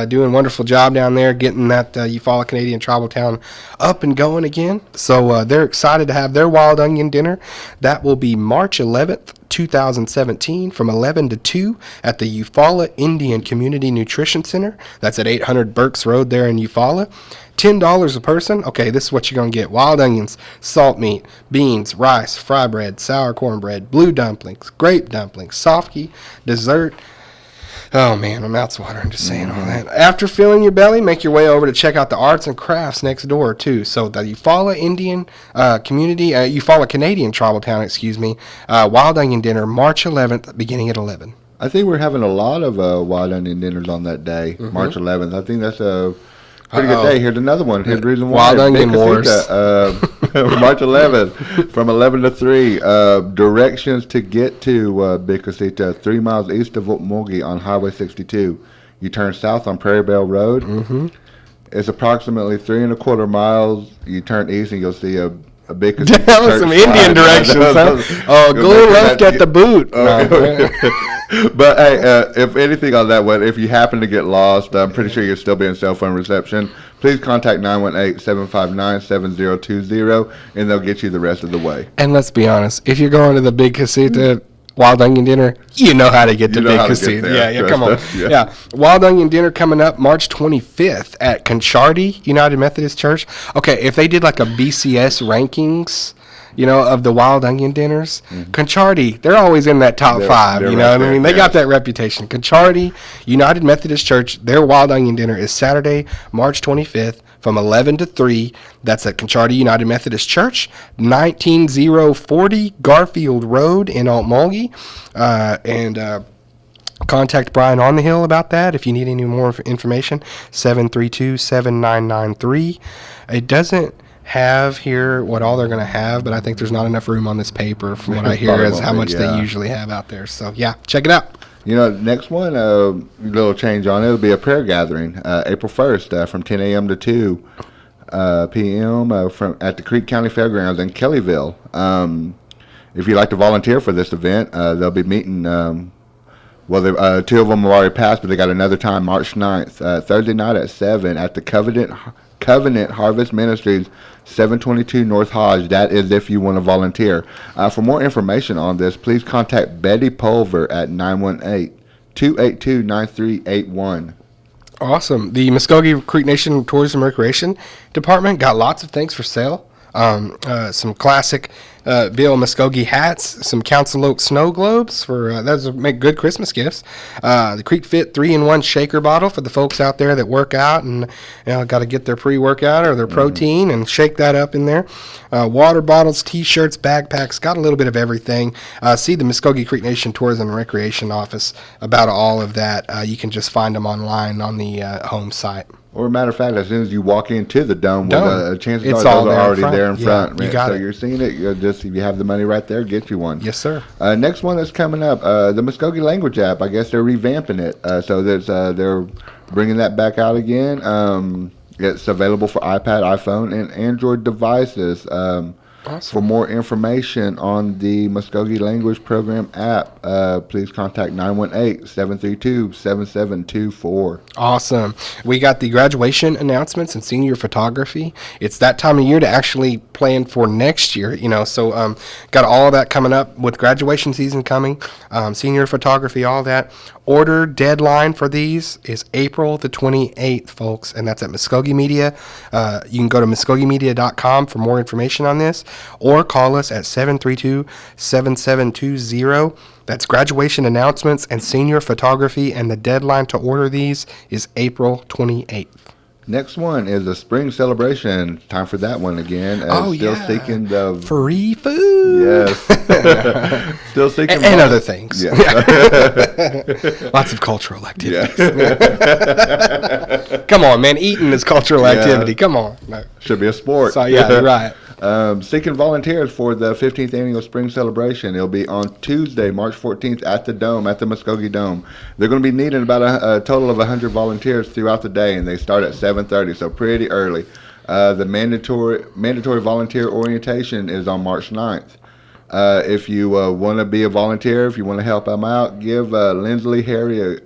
doing a wonderful job down there getting that Eufaula Canadian Tribal Town up and going again. So they're excited to have their wild onion dinner. That will be March 11th. 2017 from 11 to 2 at the Eufaula Indian Community Nutrition Center. That's at 800 Burks Road there in Eufaula. $10 a person. Okay, this is what you're going to get. Wild onions, salt meat, beans, rice, fry bread, sour cornbread, blue dumplings, grape dumplings, softy, dessert. Oh, man, my mouth's watering just saying all that. After filling your belly, make your way over to check out the arts and crafts next door, too. So the Eufaula Indian Eufaula Canadian Tribal Town, wild onion dinner, March 11th, beginning at 11. I think we're having a lot of wild onion dinners on that day, March 11th. I think that's a pretty good day. Here's another one. Here's the reason why. Wild Onion Wars. March 11th from 11 to 3. Directions to get to Big Casita, 3 miles east of Mulgi on Highway 62. You turn south on Prairie Belle Road. Mm-hmm. It's approximately 3 1/4 miles. You turn east and you'll see a big Casita. That was some Indian directions, huh? Oh, go left at the boot. But hey, if anything on that one, if you happen to get lost, I'm pretty sure you'll still be in cell phone reception. Please contact 918-759-7020, and they'll get you the rest of the way. And let's be honest, if you're going to the Big Casita Wild Onion Dinner, you know how to get to Big Casita. Yeah, come on. Yeah. Wild Onion Dinner coming up March 25th at Conchardi United Methodist Church. Okay, if they did like a BCS rankings, of the wild onion dinners, Conchardi, they're always in that top 5, they're you know right what I mean? there, They got that reputation. Conchardi United Methodist Church, their wild onion dinner is Saturday, March 25th from 11 to 3. That's at Concharty United Methodist Church, 19040 Garfield Road in Altmulgee. Contact Brian on the Hill about that if you need any more information, 732-7993. It doesn't have here what all they're going to have, but I think there's not enough room on this paper from what I hear as how much they usually have out there. So, yeah, check it out. Next one, little change on it. It'll be a prayer gathering, April 1st from 10 a.m. to 2 p.m. At the Creek County Fairgrounds in Kellyville. If you'd like to volunteer for this event, they'll be meeting, two of them have already passed, but they got another time, March 9th, Thursday night at 7 at the Covenant Harvest Ministries, 722 North Hodge. That is if you want to volunteer. For more information on this, please contact Betty Pulver at 918-282-9381. Awesome. The Mvskoke Creek Nation Tourism Recreation Department got lots of things for sale. Some classic Bill Mvskoke hats, some Council Oak snow globes for those make good Christmas gifts. The Creek Fit 3-in-1 shaker bottle for the folks out there that work out and got to get their pre-workout or their protein and shake that up in there. Water bottles, T-shirts, backpacks, got a little bit of everything. See the Mvskoke Creek Nation Tourism and Recreation Office about all of that. You can just find them online on the home site. Or a matter of fact, as soon as you walk into the dome, chances it's are those are already there in front. You got it. You're seeing it. If you have the money right there, get you one. Yes, sir. Next one that's coming up, the Mvskoke language app. I guess they're revamping it. So they're bringing that back out again. It's available for iPad, iPhone, and Android devices. Awesome. For more information on the Mvskoke Language Program app, please contact 918-732-7724. Awesome. We got the graduation announcements and senior photography. It's that time of year to actually plan for next year, so got all of that coming up with graduation season coming, senior photography, all that. Order deadline for these is April the 28th, folks, and that's at Mvskoke Media. You can go to mvskokemedia.com for more information on this, or call us at 732-7720. That's graduation announcements and senior photography, and the deadline to order these is April 28th. Next one is a spring celebration. Time for that one again. Seeking the free food. Yes. Still seeking and other things. Yeah. Lots of cultural activities. Come on, man. Eating is cultural activity. Come on. No. Should be a sport. So, yeah, you're right. Seeking volunteers for the 15th annual spring celebration. It'll be on Tuesday, March 14th at the Dome, at the Mvskoke Dome. They're going to be needing about a total of 100 volunteers throughout the day, and they start at 7:30, so pretty early. The mandatory volunteer orientation is on March 9th. If you want to be a volunteer, if you want to help them out, give Lindsley Harry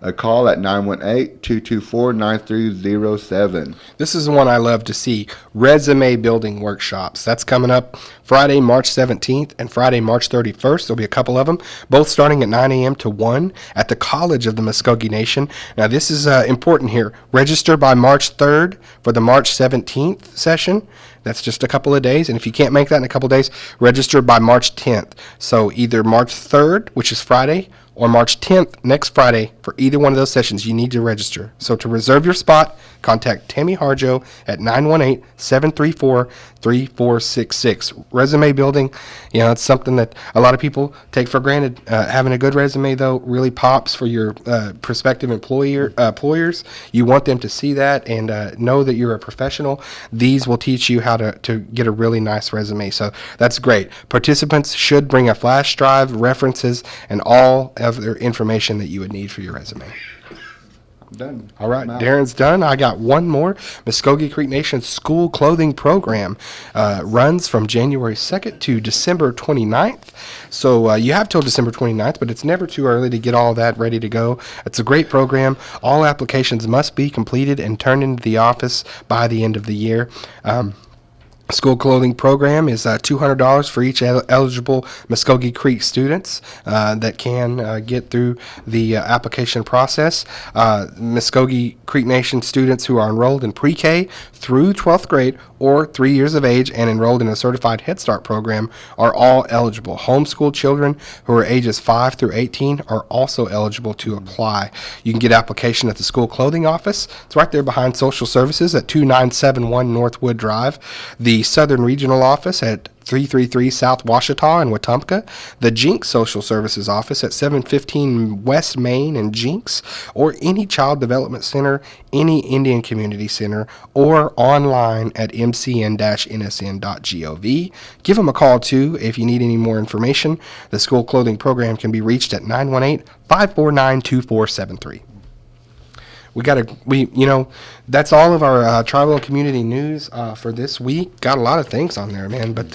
a call at 918-224-9307. This is the one I love to see, resume building workshops. That's coming up Friday, March 17th and Friday, March 31st. There'll be a couple of them, both starting at 9 a.m. to 1 at the College of the Mvskoke Nation. Now, this is important here. Register by March 3rd for the March 17th session. That's just a couple of days. And if you can't make that in a couple of days, register by March 10th. So either March 3rd, which is Friday, or March 10th, next Friday, for either one of those sessions, you need to register. So to reserve your spot, contact Tammy Harjo at 918-734-3466. Resume building, it's something that a lot of people take for granted. Having a good resume, though, really pops for your prospective employers. You want them to see that and know that you're a professional. These will teach you how to get a really nice resume. So that's great. Participants should bring a flash drive, references, and all of their information that you would need for your resume. Done. All right, Darren's done. I got one more. Mvskoke Creek Nation School Clothing Program runs from January 2nd to December 29th. So you have till December 29th, but it's never too early to get all that ready to go. It's a great program. All applications must be completed and turned into the office by the end of the year. School clothing program is $200 for each eligible Mvskoke Creek students that can get through the application process. Mvskoke Creek Nation students who are enrolled in pre-K through 12th grade or 3 years of age and enrolled in a certified Head Start program are all eligible. Homeschool children who are ages 5 through 18 are also eligible to apply. You can get application at the school clothing office. It's right there behind Social Services at 2971 Northwood Drive. The Southern Regional Office at 333 South Washita in Wetumpka, the Jinx Social Services Office at 715 West Main in Jinx, or any Child Development Center, any Indian Community Center, or online at mcn-nsn.gov. Give them a call, too, if you need any more information. The school clothing program can be reached at 918-549-2473. That's all of our tribal and community news for this week. Got a lot of things on there, man. But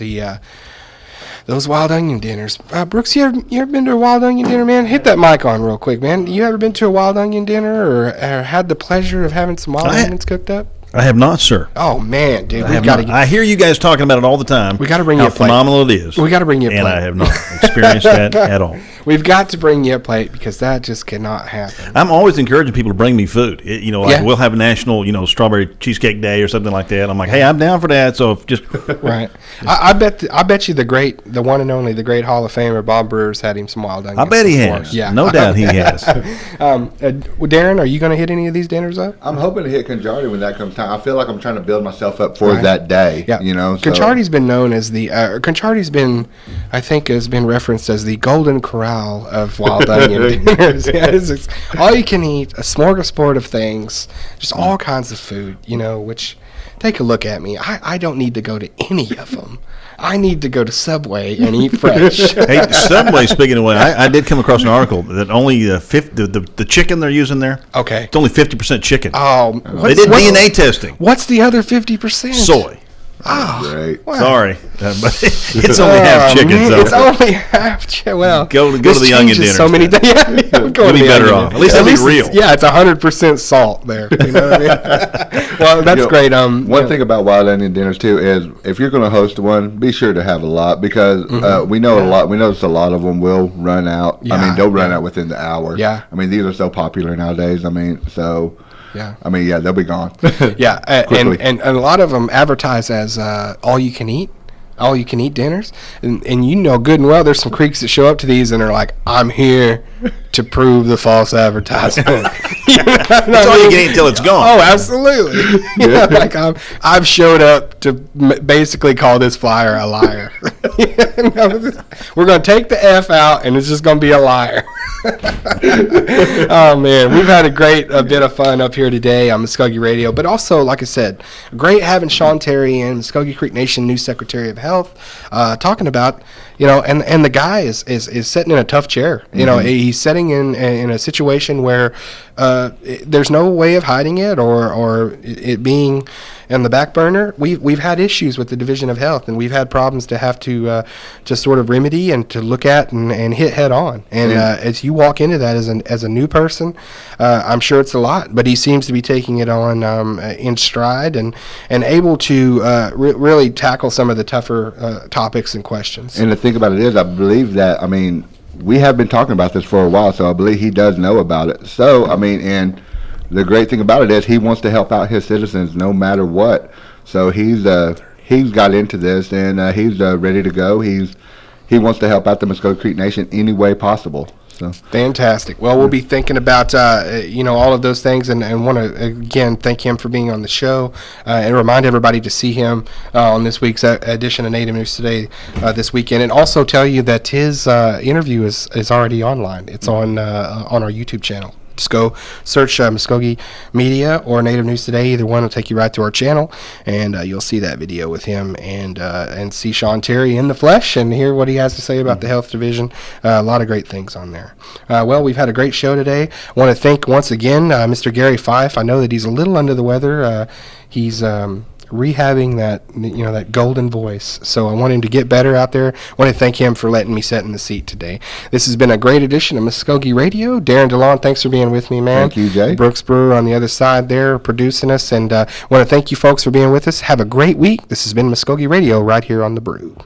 those wild onion dinners. Brooks, you ever been to a wild onion dinner, man? Hit that mic on real quick, man. You ever been to a wild onion dinner or had the pleasure of having some wild onions cooked up? I have not, sir. Oh man, dude, I hear you guys talking about it all the time. We got to bring you a plate. How phenomenal it is. We got to bring you a plate. And I have not experienced that at all. We've got to bring you a plate because that just cannot happen. I'm always encouraging people to bring me food. We'll have a national, strawberry cheesecake day or something like that. I'm like, hey, I'm down for that. So just right. I bet you the one and only, the great Hall of Famer Bob Brewer's had him some wild onions. I bet he has. Yeah, no doubt he has. Darren, are you going to hit any of these dinners up? I'm hoping to hit Conjardi when that comes time. I feel like I'm trying to build myself up for that day. Yeah. Conjardi's been known as the Conjardi's been, I think, has been referenced as the Golden Corral of wild onion dinners. It's all you can eat, a smorgasbord of things, just all kinds of food. Which take a look at me. I don't need to go to any of them. I need to go to Subway and eat fresh. Hey, Subway, speaking of which, I did come across an article that only the chicken they're using there, okay, it's only 50% chicken. Oh, they did DNA testing. What's the other 50%? Soy. Oh, great. Wow. Sorry, but it's only half chicken. So it's only half chicken. Well, go to the onion dinner. So many things. Yeah, we'll be better off. At least it'll be real. It's 100% salt there. You know what I mean? Well, that's great. One thing about wild onion dinners too is if you're going to host one, be sure to have a lot because we know a lot. We notice a lot of them will run out. Yeah, I mean, they'll run out within the hour. Yeah. I mean, these are so popular nowadays. I mean, so. Yeah. I mean, they'll be gone. Yeah, and a lot of them advertise as all you can eat dinners, and good and well there's some creeks that show up to these and are like, I'm here to prove the false advertisement. That's all you can eat until it's gone. Oh, absolutely. I've showed up to basically call this flyer a liar. We're going to take the F out and it's just going to be a liar. Oh man, we've had a great bit of fun up here today on Mvskoke Radio, but also, like I said, great having Shawn Terry and Mvskoke Creek Nation new Secretary of Health talking about, and the guy is sitting in a tough chair. He's sitting in a situation where there's no way of hiding it or it being in the back burner. We've had issues with the Division of Health, and we've had problems to have to sort of remedy and to look at and hit head on. And as you walk into that as a new person, I'm sure it's a lot, but he seems to be taking it on in stride and able to really tackle some of the tougher topics and questions. And the thing about it is, I believe that, we have been talking about this for a while, so I believe he does know about it. So, and the great thing about it is he wants to help out his citizens no matter what. So he's got into this, and he's ready to go. He wants to help out the Mvskoke Creek Nation any way possible. So fantastic. Well, we'll be thinking about all of those things, and want to again thank him for being on the show, and remind everybody to see him on this week's edition of Native News Today this weekend, and also tell you that his interview is already online. It's on our YouTube channel. Just go search Mvskoke Media or Native News Today. Either one will take you right to our channel, and you'll see that video with him and see Shawn Terry in the flesh and hear what he has to say about the health division. A lot of great things on there. Well, we've had a great show today. I want to thank once again Mr. Gary Fife. I know that he's a little under the weather. He's rehabbing that golden voice. So I want him to get better out there. I want to thank him for letting me sit in the seat today. This has been a great edition of Mvskoke Radio. Darren DeLon, thanks for being with me, man. Thank you, Jay. Brooks Brewer on the other side there producing us, and I want to thank you folks for being with us. Have a great week. This has been Mvskoke Radio right here on The Brew.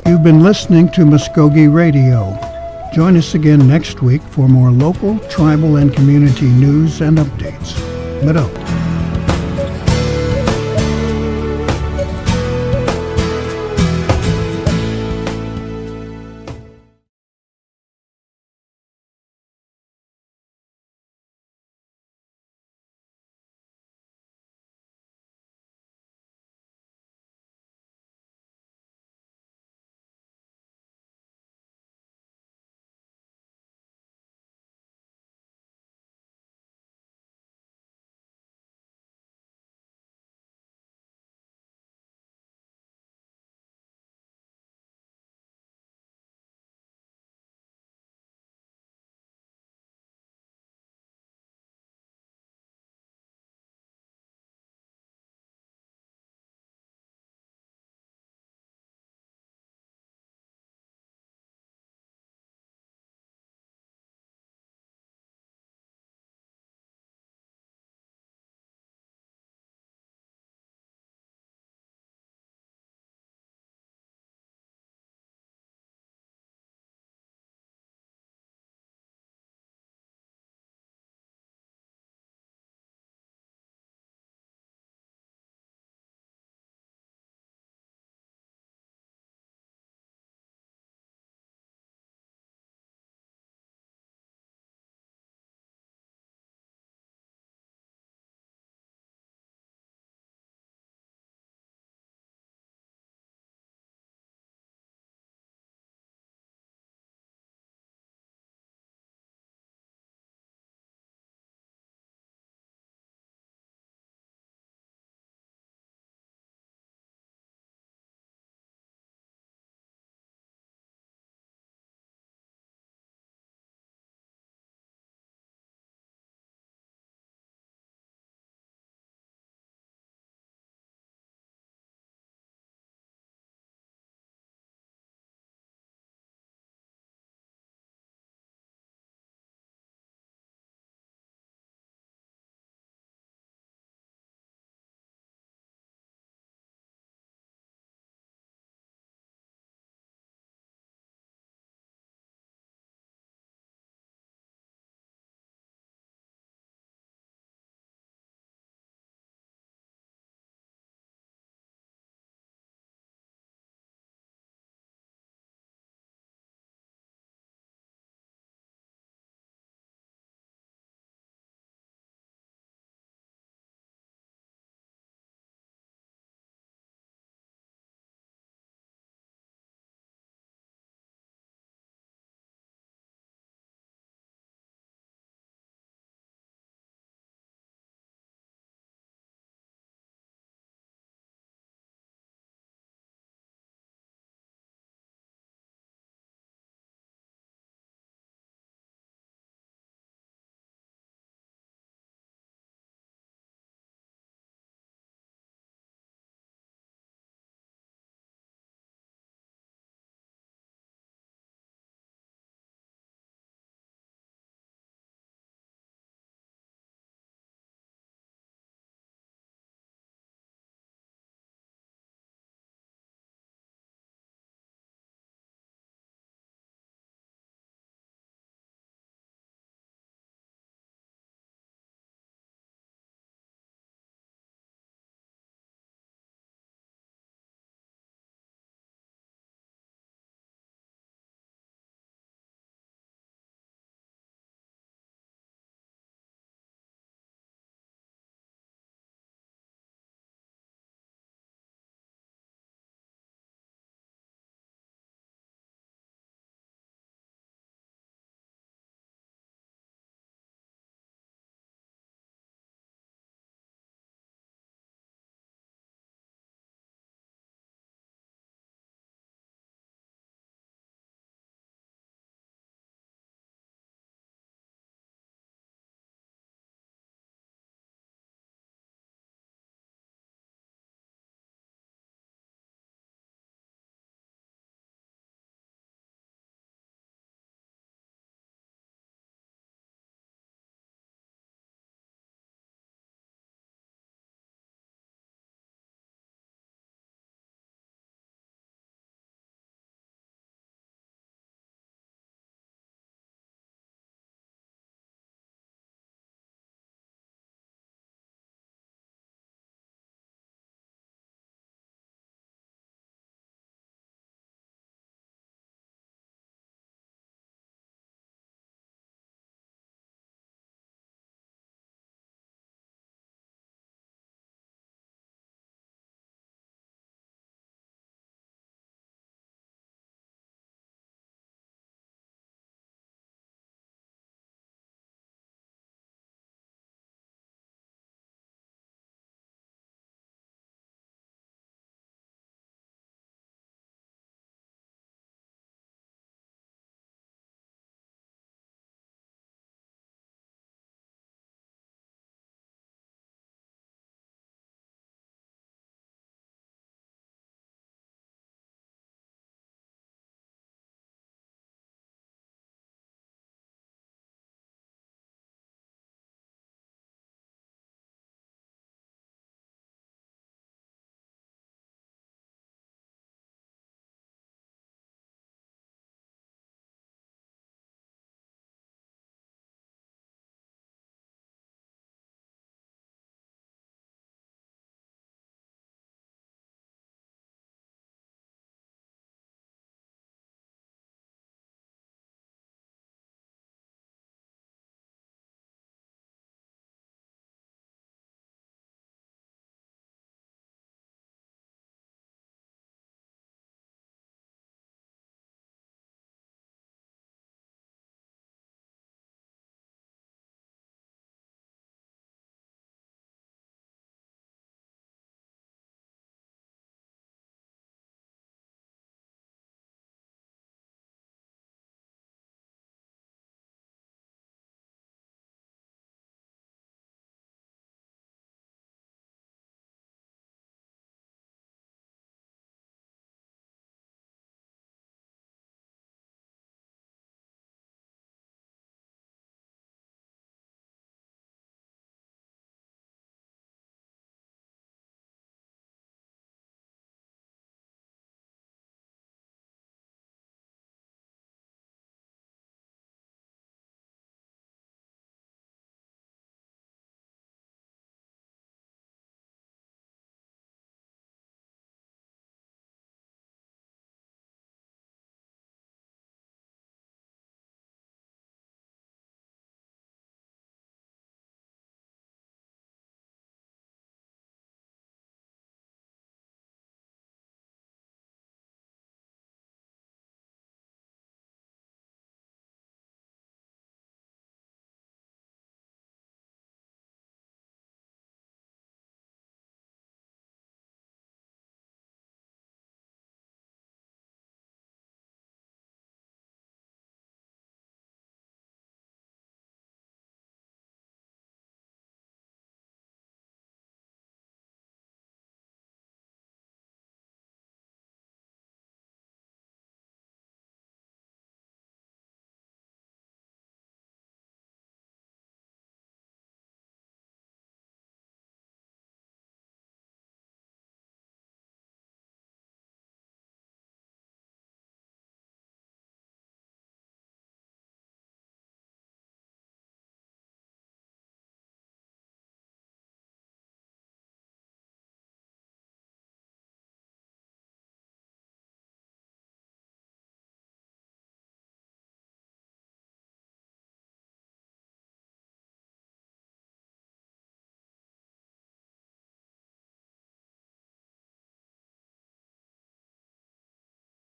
You've been listening to Mvskoke Radio. Join us again next week for more local, tribal, and community news and updates. But